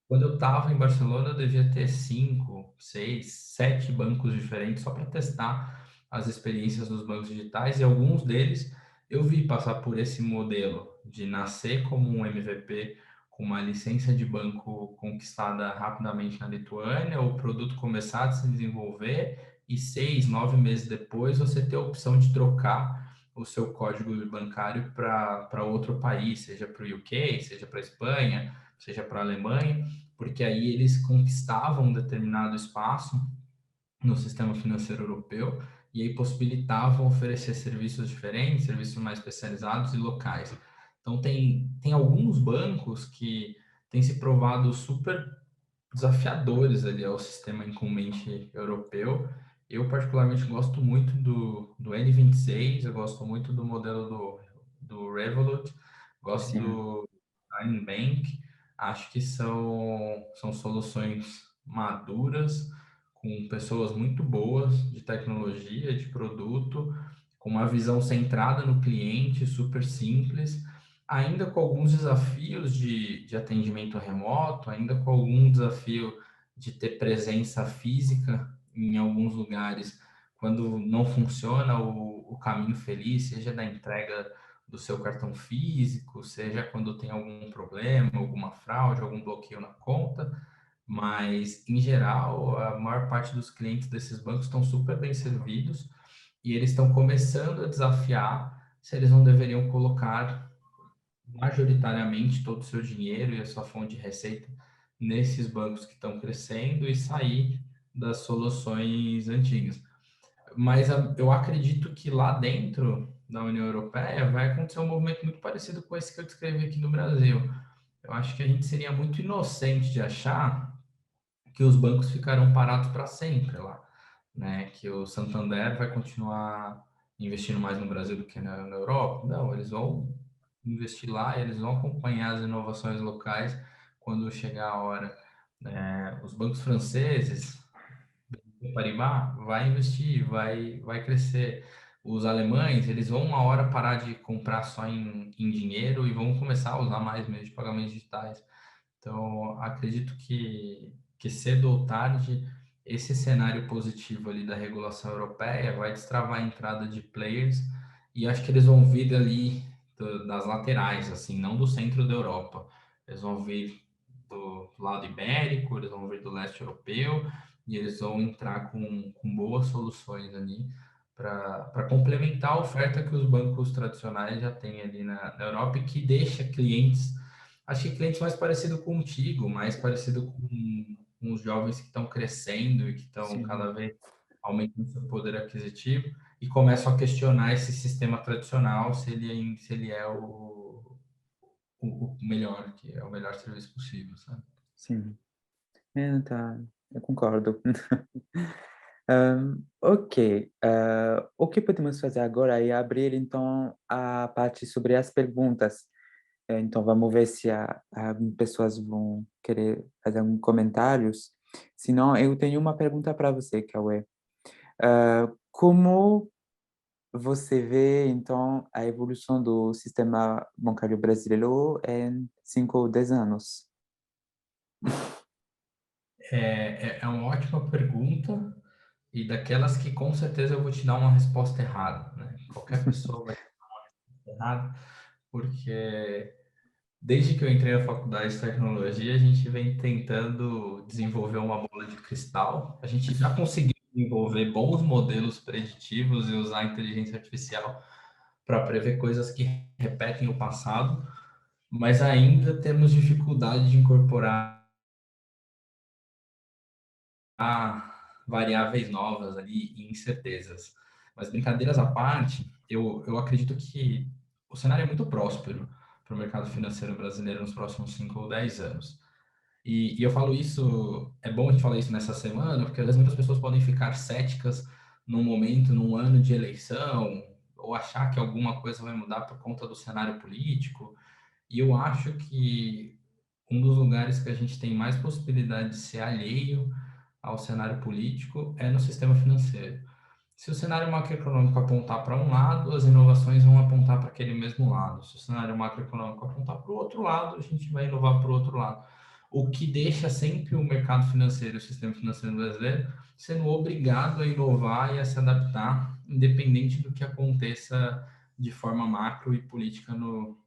Speaker 2: quando eu estava em Barcelona, eu devia ter 5, 6, 7 bancos diferentes só para testar as experiências dos bancos digitais e alguns deles eu vi passar por esse modelo de nascer como um MVP com uma licença de banco conquistada rapidamente na Lituânia, o produto começar a se desenvolver e 6, 9 meses depois você ter a opção de trocar o seu código bancário para outro país, seja para o UK, seja para a Espanha, seja para a Alemanha, porque aí eles conquistavam um determinado espaço no sistema financeiro europeu e aí possibilitavam oferecer serviços diferentes, serviços mais especializados e locais. Então, tem alguns bancos que têm se provado super desafiadores ali ao sistema incumbente europeu. Eu, particularmente, gosto muito do N26, eu gosto muito do modelo do Revolut, gosto
Speaker 1: Sim,
Speaker 2: do Time Bank. Acho que são soluções maduras, com pessoas muito boas de tecnologia, de produto, com uma visão centrada no cliente, super simples, ainda com alguns desafios de atendimento remoto, ainda com algum desafio de ter presença física em alguns lugares, quando não funciona o caminho feliz, seja da entrega do seu cartão físico, seja quando tem algum problema, alguma fraude, algum bloqueio na conta, mas em geral, a maior parte dos clientes desses bancos estão super bem servidos e eles estão começando a desafiar se eles não deveriam colocar majoritariamente todo o seu dinheiro e a sua fonte de receita nesses bancos que estão crescendo e sair das soluções antigas. Mas eu acredito que lá dentro da União Europeia vai acontecer um movimento muito parecido com esse que eu descrevi aqui no Brasil. Eu acho que a gente seria muito inocente de achar que os bancos ficarão parados para sempre lá, né? Que o Santander vai continuar investindo mais no Brasil do que na Europa. Não, eles vão investir lá, eles vão acompanhar as inovações locais quando chegar a hora. Os bancos franceses, o Paribas, vai investir, vai crescer. Os alemães, eles vão uma hora parar de comprar só em dinheiro e vão começar a usar mais meios de pagamentos digitais. Então, acredito que cedo ou tarde, esse cenário positivo ali da regulação europeia vai destravar a entrada de players e acho que eles vão vir ali das laterais, assim, não do centro da Europa. Eles vão vir do lado ibérico, eles vão vir do leste europeu e eles vão entrar com boas soluções ali para complementar a oferta que os bancos tradicionais já têm ali na Europa e que deixa clientes. Acho que clientes mais parecido contigo, mais parecido com os jovens que estão crescendo e que estão
Speaker 1: sim,
Speaker 2: cada vez aumentando seu poder aquisitivo e começam a questionar esse sistema tradicional se ele é o melhor, que é o melhor serviço possível, sabe?
Speaker 1: sim. Tá, eu concordo. Ok. O que podemos fazer agora é abrir, então, a parte sobre as perguntas. Então, vamos ver se pessoas vão querer fazer alguns comentários. Se não, eu tenho uma pergunta para você, Cauê. Como você vê, então, a evolução do sistema bancário brasileiro em 5 ou 10 anos?
Speaker 2: É uma ótima pergunta e daquelas que com certeza eu vou te dar uma resposta errada, né? Qualquer pessoa vai ter errado, porque desde que eu entrei na faculdade de tecnologia, a gente vem tentando desenvolver uma bola de cristal. A gente já conseguiu desenvolver bons modelos preditivos e usar a inteligência artificial para prever coisas que repetem o passado, mas ainda temos dificuldade de incorporar variáveis novas ali e incertezas. Mas brincadeiras à parte, eu acredito que o cenário é muito próspero para o mercado financeiro brasileiro nos próximos 5 ou 10 anos. E eu falo isso, é bom a gente falar isso nessa semana, porque às vezes muitas pessoas podem ficar céticas num momento, num ano de eleição, ou achar que alguma coisa vai mudar por conta do cenário político. E eu acho que um dos lugares que a gente tem mais possibilidade de ser alheio ao cenário político é no sistema financeiro. Se o cenário macroeconômico apontar para um lado, as inovações vão apontar para aquele mesmo lado. Se o cenário macroeconômico apontar para o outro lado, a gente vai inovar para o outro lado. O que deixa sempre o mercado financeiro, o sistema financeiro brasileiro, sendo obrigado a inovar e a se adaptar, independente do que aconteça de forma macro e política no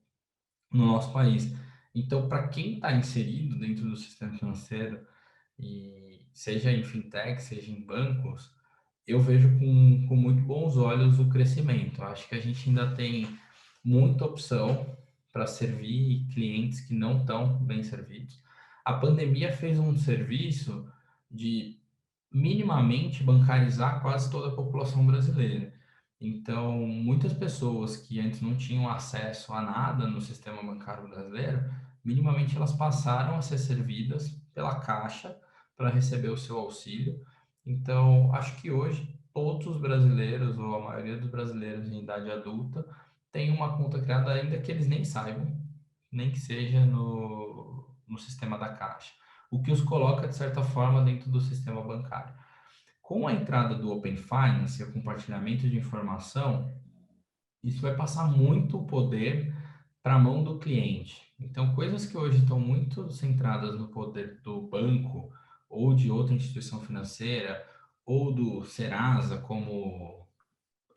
Speaker 2: nosso país. Então, para quem está inserido dentro do sistema financeiro, e seja em fintech, seja em bancos, eu vejo com muito bons olhos o crescimento. Acho que a gente ainda tem muita opção para servir clientes que não estão bem servidos. A pandemia fez um serviço de minimamente bancarizar quase toda a população brasileira. Então, muitas pessoas que antes não tinham acesso a nada no sistema bancário brasileiro, minimamente elas passaram a ser servidas pela Caixa para receber o seu auxílio. Então, acho que hoje todos os brasileiros, ou a maioria dos brasileiros em idade adulta, tem uma conta criada, ainda que eles nem saibam, nem que seja no sistema da Caixa, o que os coloca, de certa forma, dentro do sistema bancário. Com a entrada do Open Finance e o compartilhamento de informação, isso vai passar muito poder para a mão do cliente. Então, coisas que hoje estão muito centradas no poder do banco ou de outra instituição financeira, ou do Serasa como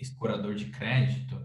Speaker 2: escorador de crédito,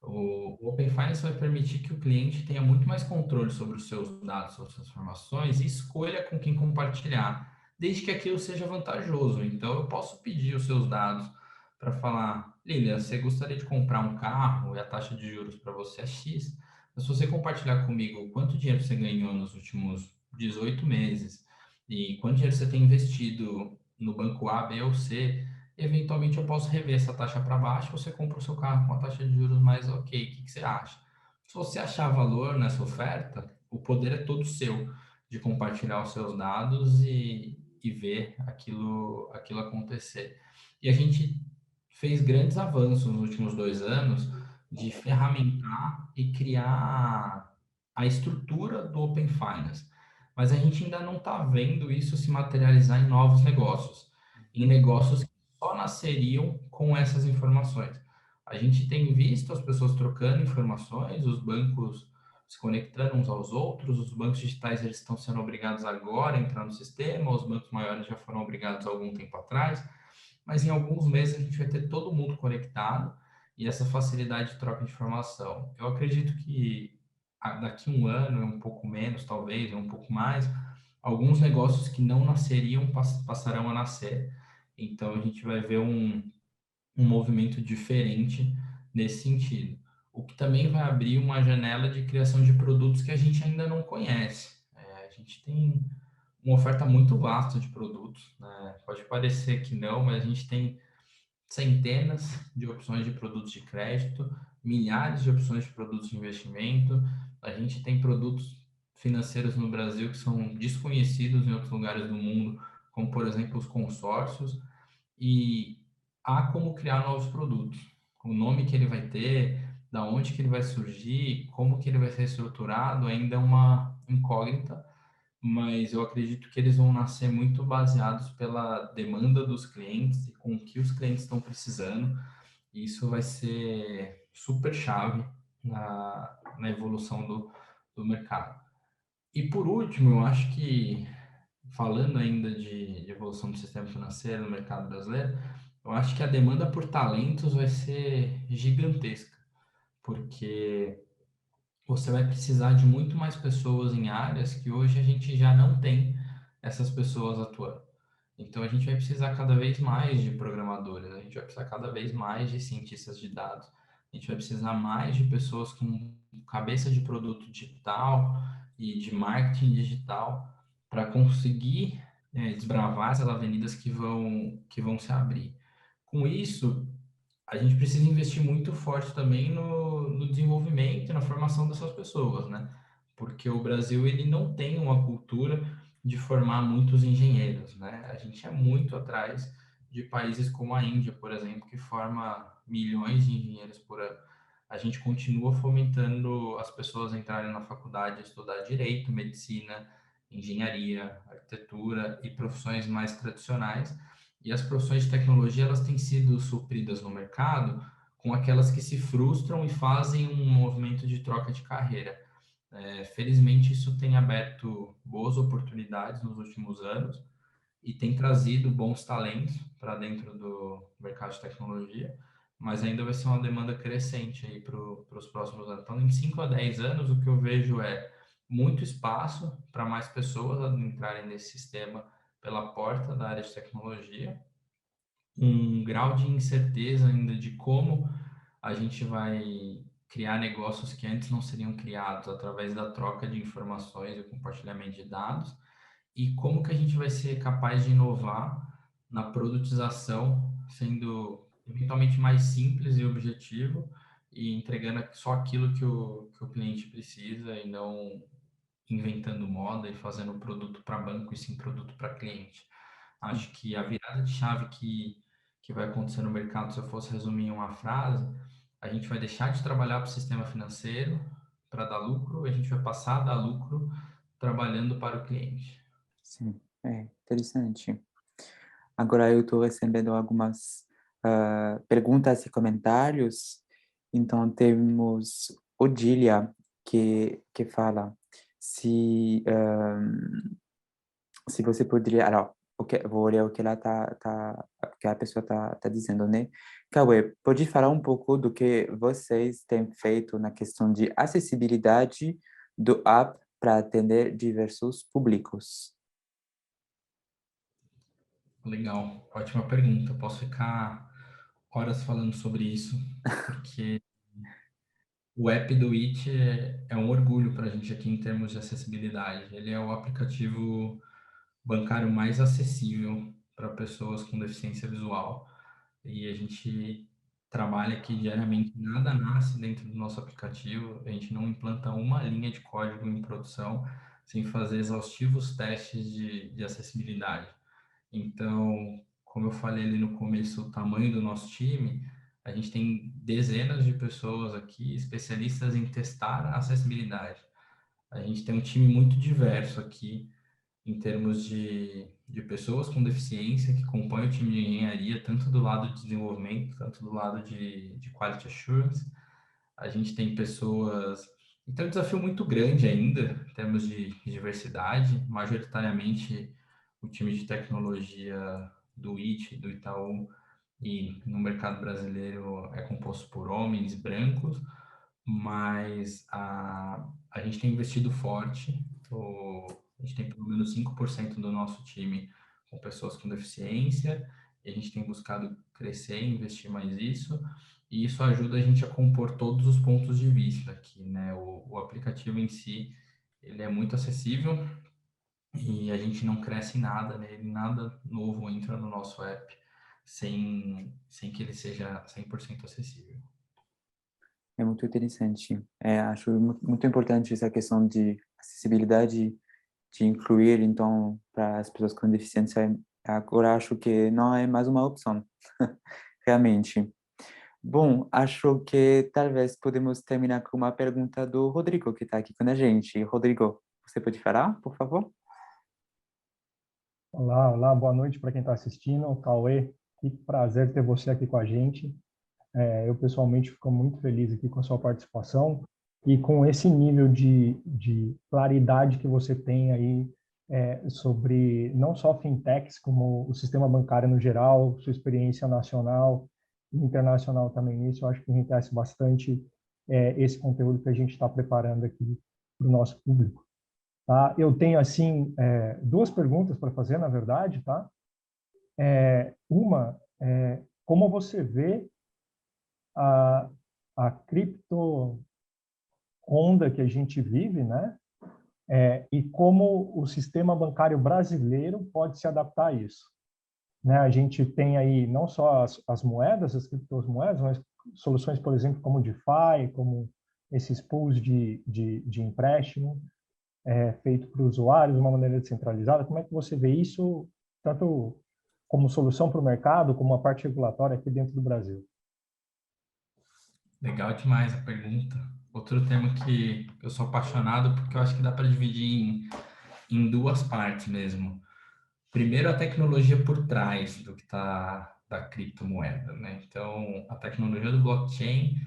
Speaker 2: o Open Finance vai permitir que o cliente tenha muito mais controle sobre os seus dados, sobre as suas informações e escolha com quem compartilhar, desde que aquilo seja vantajoso. Então, eu posso pedir os seus dados para falar, Lilia, você gostaria de comprar um carro e a taxa de juros para você é X, mas se você compartilhar comigo quanto dinheiro você ganhou nos últimos 18 meses e quanto dinheiro você tem investido no banco A, B ou C, eventualmente eu posso rever essa taxa para baixo, você compra o seu carro com a taxa de juros mais ok. O que você acha? Se você achar valor nessa oferta, o poder é todo seu de compartilhar os seus dados e ver aquilo acontecer. E a gente fez grandes avanços nos últimos 2 anos de ferramentar e criar a estrutura do Open Finance. Mas a gente ainda não está vendo isso se materializar em novos negócios, em negócios que só nasceriam com essas informações. A gente tem visto as pessoas trocando informações, os bancos se conectando uns aos outros, os bancos digitais eles estão sendo obrigados agora a entrar no sistema, os bancos maiores já foram obrigados há algum tempo atrás, mas em alguns meses a gente vai ter todo mundo conectado e essa facilidade de troca de informação. Eu acredito que daqui um ano, um pouco menos, talvez, um pouco mais, alguns negócios que não nasceriam passarão a nascer. Então a gente vai ver um movimento diferente nesse sentido. O que também vai abrir uma janela de criação de produtos que a gente ainda não conhece. A gente tem uma oferta muito vasta de produtos, né? Pode parecer que não, mas a gente tem centenas de opções de produtos de crédito, milhares de opções de produtos de investimento. A gente tem produtos financeiros no Brasil que são desconhecidos em outros lugares do mundo, como por exemplo os consórcios, e há como criar novos produtos. O nome que ele vai ter, da onde que ele vai surgir, como que ele vai ser estruturado, ainda é uma incógnita, mas eu acredito que eles vão nascer muito baseados pela demanda dos clientes e com o que os clientes estão precisando. E isso vai ser super chave na evolução do mercado. E por último, eu acho que, falando ainda de evolução do sistema financeiro no mercado brasileiro, eu acho que a demanda por talentos vai ser gigantesca, porque você vai precisar de muito mais pessoas em áreas que hoje a gente já não tem essas pessoas atuando. Então a gente vai precisar cada vez mais de programadores, a gente vai precisar cada vez mais de cientistas de dados, a gente vai precisar mais de pessoas com cabeça de produto digital e de marketing digital para conseguir desbravar essas avenidas que vão se abrir. Com isso, a gente precisa investir muito forte também no desenvolvimento e na formação dessas pessoas, né? Porque o Brasil ele não tem uma cultura de formar muitos engenheiros, né? A gente é muito atrás de países como a Índia, por exemplo, que forma milhões de engenheiros por ano. A gente continua fomentando as pessoas a entrarem na faculdade, estudar direito, medicina, engenharia, arquitetura e profissões mais tradicionais, e as profissões de tecnologia, elas têm sido supridas no mercado com aquelas que se frustram e fazem um movimento de troca de carreira. Felizmente, isso tem aberto boas oportunidades nos últimos anos e tem trazido bons talentos para dentro do mercado de tecnologia, mas ainda vai ser uma demanda crescente aí para os próximos anos. Então, em 5 a 10 anos, o que eu vejo é muito espaço para mais pessoas entrarem nesse sistema pela porta da área de tecnologia, um grau de incerteza ainda de como a gente vai criar negócios que antes não seriam criados através da troca de informações e o compartilhamento de dados, e como que a gente vai ser capaz de inovar na produtização, sendo eventualmente mais simples e objetivo e entregando só aquilo que o cliente precisa e não inventando moda e fazendo produto para banco e sim produto para cliente. Acho que a virada de chave que vai acontecer no mercado, se eu fosse resumir em uma frase, a gente vai deixar de trabalhar para o sistema financeiro para dar lucro e a gente vai passar a dar lucro trabalhando para o cliente.
Speaker 1: Sim, é interessante. Agora eu estou recebendo algumas perguntas e comentários. Então temos Odília que fala se se você poderia, vou ler o que ela o que a pessoa tá dizendo, né? Cauê, pode falar um pouco do que vocês têm feito na questão de acessibilidade do app para atender diversos públicos?
Speaker 2: Legal, ótima pergunta. Posso ficar horas falando sobre isso, porque o app do It é um orgulho para a gente aqui em termos de acessibilidade. Ele é o aplicativo bancário mais acessível para pessoas com deficiência visual. E a gente trabalha aqui diariamente, nada nasce dentro do nosso aplicativo, a gente não implanta uma linha de código em produção sem fazer exaustivos testes de acessibilidade. Então, como eu falei ali no começo, o tamanho do nosso time, a gente tem dezenas de pessoas aqui, especialistas em testar a acessibilidade. A gente tem um time muito diverso aqui, em termos de pessoas com deficiência que compõem o time de engenharia, tanto do lado de desenvolvimento, tanto do lado de quality assurance. A gente tem pessoas. Então, é um desafio muito grande ainda, em termos de diversidade. Majoritariamente, o time de tecnologia do IT, do Itaú, e no mercado brasileiro é composto por homens brancos, mas a gente tem investido forte. A gente tem pelo menos 5% do nosso time com pessoas com deficiência, e a gente tem buscado crescer e investir mais isso, e isso ajuda a gente a compor todos os pontos de vista aqui, né? O aplicativo em si, ele é muito acessível e a gente não cresce em nada nele, nada novo entra no nosso app sem que ele seja 100% acessível.
Speaker 1: É muito interessante. Acho muito importante essa questão de acessibilidade, de incluir, então, para as pessoas com deficiência. Agora acho que não é mais uma opção, realmente. Bom, acho que talvez podemos terminar com uma pergunta do Rodrigo, que está aqui com a gente. Rodrigo, você pode falar, por favor?
Speaker 3: Olá, olá, boa noite para quem está assistindo. Cauê, que prazer ter você aqui com a gente. Eu pessoalmente fico muito feliz aqui com a sua participação e com esse nível de claridade que você tem aí sobre não só fintechs, como o sistema bancário no geral, sua experiência nacional e internacional também nisso. Eu acho que enriquece bastante esse conteúdo que a gente está preparando aqui para o nosso público. Tá? Eu tenho, assim, duas perguntas para fazer, na verdade, tá? Uma, como você vê a, a cripto onda que a gente vive, né? E como o sistema bancário brasileiro pode se adaptar a isso, né? A gente tem aí não só as moedas, as criptomoedas, mas soluções, por exemplo, como o DeFi, como esses pools de empréstimo, feito para o usuário de uma maneira descentralizada. Como é que você vê isso, tanto como solução para o mercado, como a parte regulatória aqui dentro do Brasil?
Speaker 2: Legal demais a pergunta. Outro tema que eu sou apaixonado porque eu acho que dá para dividir em duas partes mesmo. Primeiro, a tecnologia por trás do que está da criptomoeda, né? Então, a tecnologia do blockchain,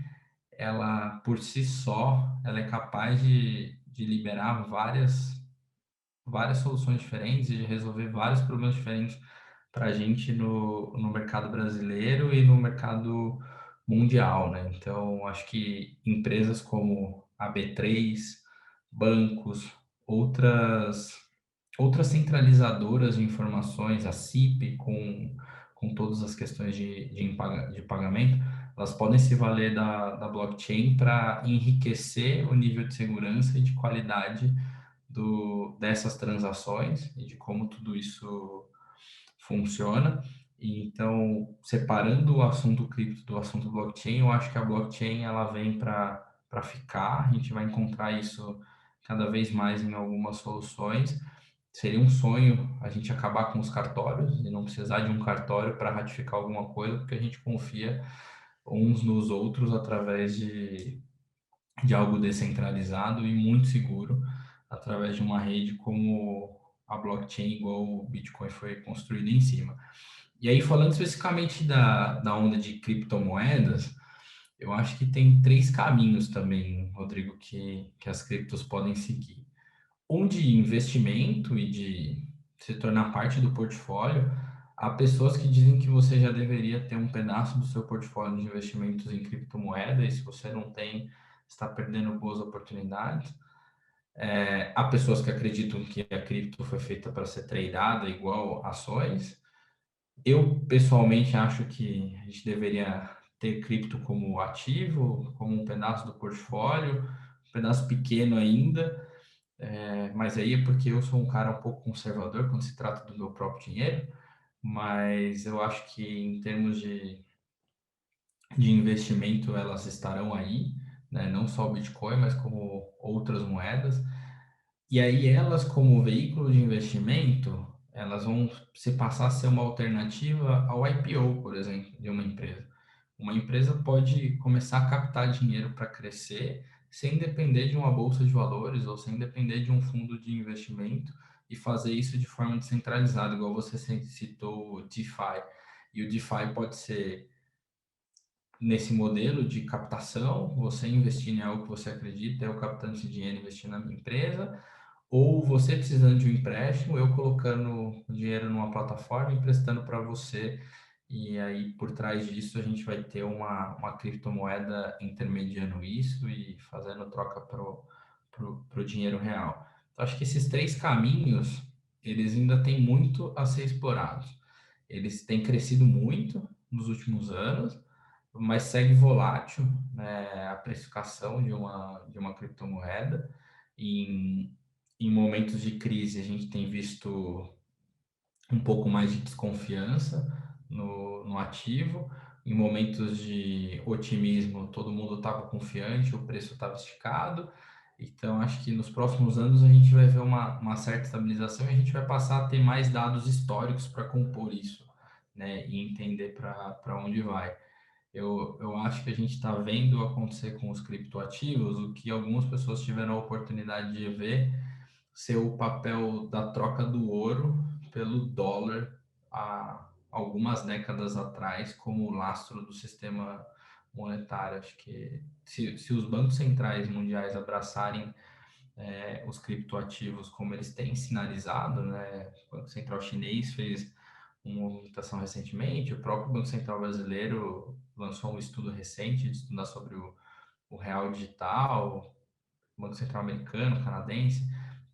Speaker 2: ela por si só, ela é capaz de liberar várias soluções diferentes e de resolver vários problemas diferentes para a gente no mercado brasileiro e no mercado mundial, né? Então, acho que empresas como a B3, bancos, outras outras centralizadoras de informações, a CIP, com todas as questões de pagamento, elas podem se valer da blockchain para enriquecer o nível de segurança e de qualidade dessas transações e de como tudo isso funciona. E, então, separando o assunto cripto do assunto blockchain, eu acho que a blockchain ela vem para ficar, a gente vai encontrar isso cada vez mais em algumas soluções. Seria um sonho a gente acabar com os cartórios e não precisar de um cartório para ratificar alguma coisa, porque a gente confia uns nos outros através de algo descentralizado e muito seguro, através de uma rede como a blockchain, igual o Bitcoin foi construído em cima. E aí, falando especificamente da onda de criptomoedas, eu acho que tem três caminhos também, Rodrigo, que as criptos podem seguir. Um de investimento e de se tornar parte do portfólio. Há pessoas que dizem que você já deveria ter um pedaço do seu portfólio de investimentos em criptomoeda, e se você não tem, está perdendo boas oportunidades. Há pessoas que acreditam que a cripto foi feita para ser tradeada igual ações. Eu, pessoalmente, acho que a gente deveria ter cripto como ativo, como um pedaço do portfólio, um pedaço pequeno ainda, mas aí é porque eu sou um cara um pouco conservador quando se trata do meu próprio dinheiro, mas eu acho que em termos de investimento elas estarão aí, né? Não só o Bitcoin, mas como outras moedas. E aí elas, como veículo de investimento, elas vão se passar a ser uma alternativa ao IPO, por exemplo, de uma empresa. Uma empresa pode começar a captar dinheiro para crescer sem depender de uma bolsa de valores ou sem depender de um fundo de investimento e fazer isso de forma descentralizada, igual você citou o DeFi. E o DeFi pode ser nesse modelo de captação, você investindo em algo que você acredita, eu captando esse dinheiro, investindo na minha empresa, ou você precisando de um empréstimo, eu colocando o dinheiro numa plataforma, emprestando para você, e aí por trás disso a gente vai ter uma criptomoeda intermediando isso e fazendo troca pro dinheiro real. Então, acho que esses três caminhos, eles ainda têm muito a ser explorados. Eles têm crescido muito nos últimos anos, mas segue volátil, né, a precificação de uma criptomoeda. Em momentos de crise, a gente tem visto um pouco mais de desconfiança no ativo. Em momentos de otimismo, todo mundo estava confiante, o preço estava esticado. Então, acho que nos próximos anos a gente vai ver uma certa estabilização e a gente vai passar a ter mais dados históricos para compor isso, né, e entender para onde vai. Eu acho que a gente está vendo acontecer com os criptoativos o que algumas pessoas tiveram a oportunidade de ver ser o papel da troca do ouro pelo dólar há algumas décadas atrás como lastro do sistema monetário. Acho que se os bancos centrais mundiais abraçarem os criptoativos como eles têm sinalizado, né? O Banco Central Chinês fez uma movimentação recentemente, o próprio Banco Central brasileiro lançou um estudo recente de estudar sobre o real digital, o Banco Central americano, canadense.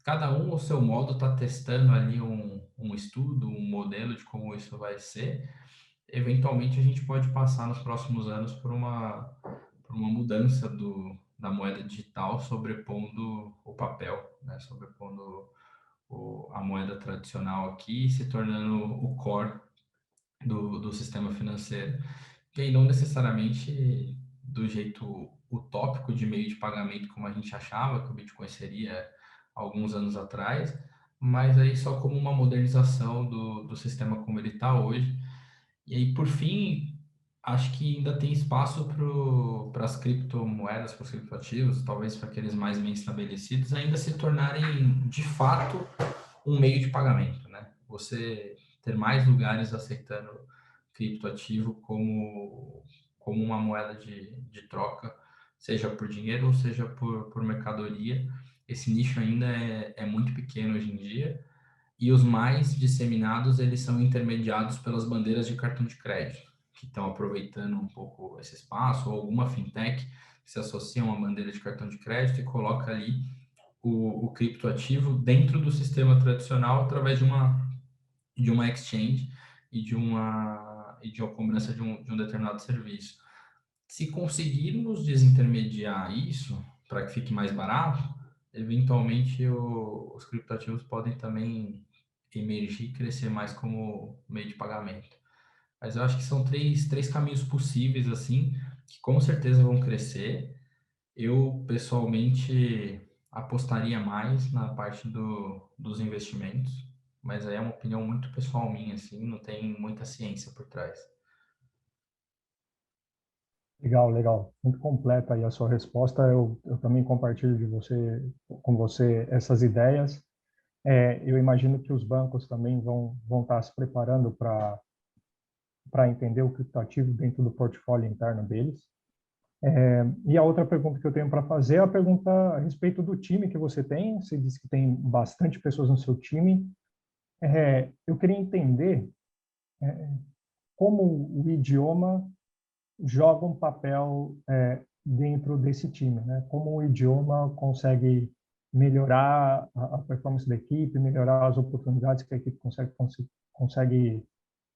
Speaker 2: Cada um, ao seu modo, está testando ali um estudo, um modelo de como isso vai ser. Eventualmente, a gente pode passar nos próximos anos por uma mudança da moeda digital, sobrepondo o papel, né? Sobrepondo a moeda tradicional aqui, se tornando o core do sistema financeiro. E aí não necessariamente do jeito utópico de meio de pagamento como a gente achava que o Bitcoin seria alguns anos atrás, mas aí só como uma modernização do sistema como ele está hoje. E aí, por fim, acho que ainda tem espaço para as criptomoedas, para os criptoativos, talvez para aqueles mais bem estabelecidos, ainda se tornarem de fato um meio de pagamento, né? Você ter mais lugares aceitando criptoativo como uma moeda de troca, seja por dinheiro ou seja por mercadoria. Esse nicho ainda é muito pequeno hoje em dia, e os mais disseminados, eles são intermediados pelas bandeiras de cartão de crédito, que estão aproveitando um pouco esse espaço, ou alguma fintech que se associa a uma bandeira de cartão de crédito e coloca ali o criptoativo dentro do sistema tradicional através de uma exchange e de uma cobrança de um determinado serviço. Se conseguirmos desintermediar isso para que fique mais barato, eventualmente os criptoativos podem também emergir e crescer mais como meio de pagamento. Mas eu acho que são três caminhos possíveis, assim, que com certeza vão crescer. Eu, pessoalmente, apostaria mais na parte dos investimentos, mas aí é uma opinião muito pessoal minha, assim, não tem muita ciência por trás.
Speaker 3: Legal, legal. Muito completa aí a sua resposta. Eu também compartilho com você essas ideias. Eu imagino que os bancos também vão estar se preparando para entender o criptoativo dentro do portfólio interno deles. E a outra pergunta que eu tenho para fazer é a pergunta a respeito do time que você tem. Você disse que tem bastante pessoas no seu time. Eu queria entender como o idioma joga um papel dentro desse time, né? Como o idioma consegue melhorar a performance da equipe, melhorar as oportunidades que a equipe consegue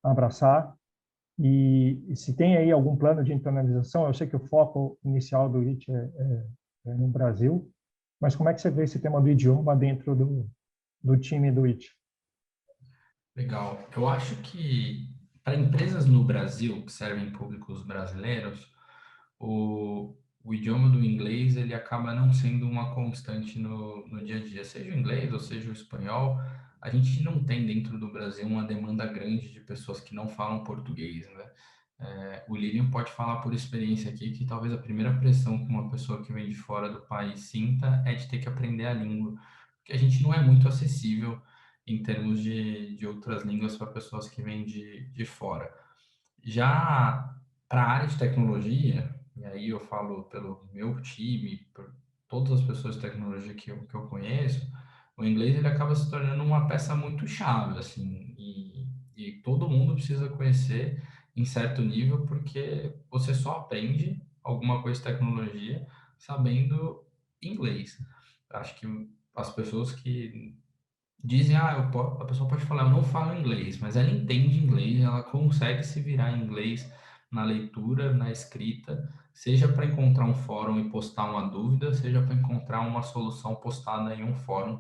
Speaker 3: abraçar. E se tem aí algum plano de internalização, eu sei que o foco inicial do IT é no Brasil, mas como é que você vê esse tema do idioma dentro do time do IT?
Speaker 2: Legal. Eu acho que para empresas no Brasil que servem públicos brasileiros, o idioma do inglês ele acaba não sendo uma constante no dia a dia, seja o inglês ou seja o espanhol. A gente não tem dentro do Brasil uma demanda grande de pessoas que não falam português, né? O Lilian pode falar por experiência aqui que talvez a primeira pressão que uma pessoa que vem de fora do país sinta é de ter que aprender a língua, porque a gente não é muito acessível em termos de outras línguas para pessoas que vêm de fora. Já para a área de tecnologia, e aí eu falo pelo meu time, por todas as pessoas de tecnologia que eu conheço, o inglês ele acaba se tornando uma peça muito chave, assim, e todo mundo precisa conhecer em certo nível, porque você só aprende alguma coisa de tecnologia sabendo inglês. Acho que as pessoas que dizem, a pessoa pode falar, eu não falo inglês, mas ela entende inglês, ela consegue se virar em inglês na leitura, na escrita, seja para encontrar um fórum e postar uma dúvida, seja para encontrar uma solução postada em um fórum.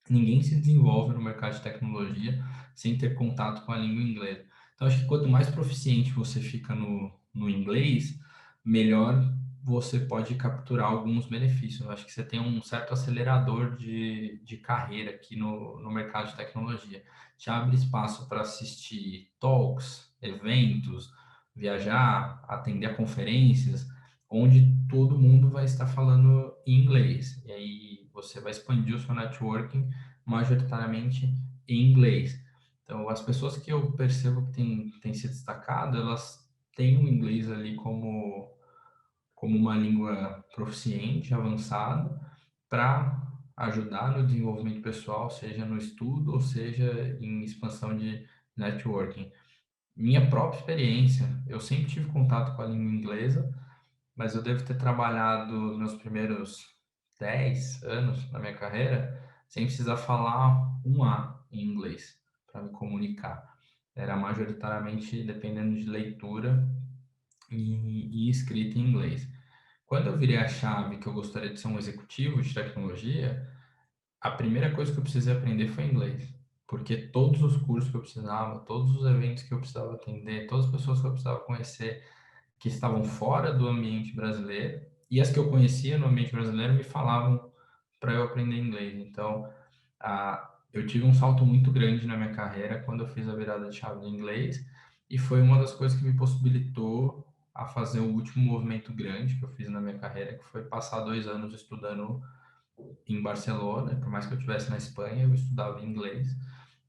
Speaker 2: Ninguém se desenvolve no mercado de tecnologia sem ter contato com a língua inglesa. Então, acho que quanto mais proficiente você fica no inglês, melhor você pode capturar alguns benefícios. Eu acho que você tem um certo acelerador de carreira aqui no mercado de tecnologia. Te abre espaço para assistir talks, eventos, viajar, atender a conferências, onde todo mundo vai estar falando em inglês. E aí você vai expandir o seu networking majoritariamente em inglês. Então, as pessoas que eu percebo que têm se destacado, elas têm o inglês ali como uma língua proficiente, avançada, para ajudar no desenvolvimento pessoal, seja no estudo ou seja em expansão de networking. Minha própria experiência, eu sempre tive contato com a língua inglesa, mas eu devo ter trabalhado meus primeiros 10 anos na minha carreira sem precisar falar um A em inglês para me comunicar. Era majoritariamente dependendo de leitura e escrita em inglês. Quando eu virei a chave que eu gostaria de ser um executivo de tecnologia, a primeira coisa que eu precisei aprender foi inglês. Porque todos os cursos que eu precisava, todos os eventos que eu precisava atender, todas as pessoas que eu precisava conhecer, que estavam fora do ambiente brasileiro, e as que eu conhecia no ambiente brasileiro me falavam para eu aprender inglês. Então, eu tive um salto muito grande na minha carreira quando eu fiz a virada de chave de inglês, e foi uma das coisas que me possibilitou a fazer o último movimento grande que eu fiz na minha carreira, que foi passar 2 anos estudando em Barcelona. Por mais que eu estivesse na Espanha, eu estudava inglês.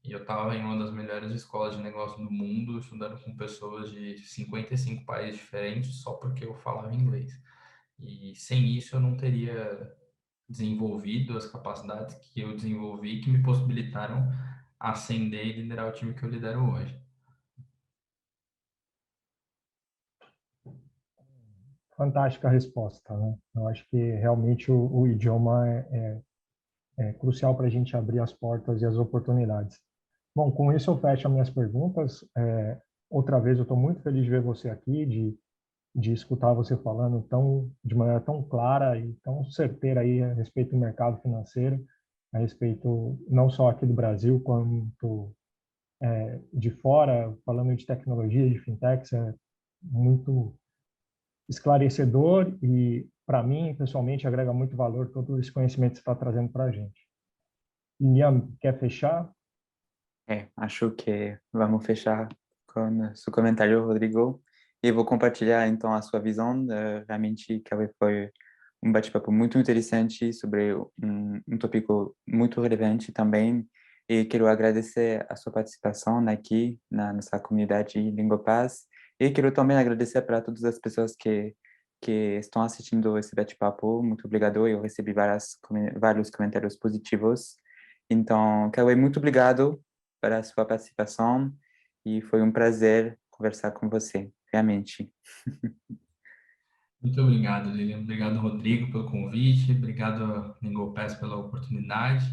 Speaker 2: E eu estava em uma das melhores escolas de negócio do mundo, estudando com pessoas de 55 países diferentes, só porque eu falava inglês. E sem isso eu não teria desenvolvido as capacidades que eu desenvolvi, que me possibilitaram ascender e liderar o time que eu lidero hoje.
Speaker 3: Fantástica resposta, né? Eu acho que realmente o idioma é crucial para a gente abrir as portas e as oportunidades. Bom, com isso eu fecho as minhas perguntas. Outra vez, eu estou muito feliz de ver você aqui, de escutar você falando de maneira tão clara e tão certeira aí a respeito do mercado financeiro, a respeito não só aqui do Brasil, quanto de fora, falando de tecnologia, de fintechs, é muito esclarecedor e, para mim, pessoalmente, agrega muito valor todo esse conhecimento que você está trazendo para a gente. Liam, quer fechar?
Speaker 1: Acho que vamos fechar com seu comentário, Rodrigo. E vou compartilhar, então, a sua visão. Realmente, que foi um bate-papo muito interessante sobre um tópico muito relevante também. E quero agradecer a sua participação aqui na nossa comunidade Língua Paz. E quero também agradecer para todas as pessoas que estão assistindo esse bate-papo. Muito obrigado. Eu recebi vários comentários positivos. Então, Cauê, muito obrigado pela sua participação e foi um prazer conversar com você, realmente.
Speaker 2: Muito obrigado, Lilian. Obrigado, Rodrigo, pelo convite. Obrigado, Pass, pela oportunidade.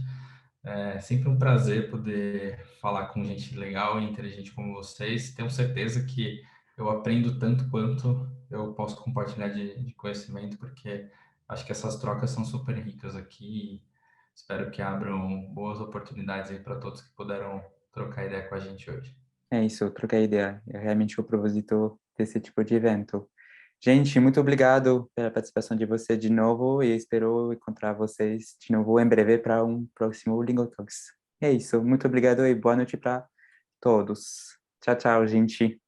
Speaker 2: É sempre um prazer poder falar com gente legal e inteligente como vocês. Tenho certeza que eu aprendo tanto quanto eu posso compartilhar de conhecimento, porque acho que essas trocas são super ricas aqui. Espero que abram boas oportunidades aí para todos que puderam trocar ideia com a gente hoje.
Speaker 1: É isso, trocar ideia. É realmente o propósito desse tipo de evento. Gente, muito obrigado pela participação de você de novo e espero encontrar vocês de novo em breve para um próximo Lingo Talks. É isso, muito obrigado e boa noite para todos. Tchau, tchau, gente.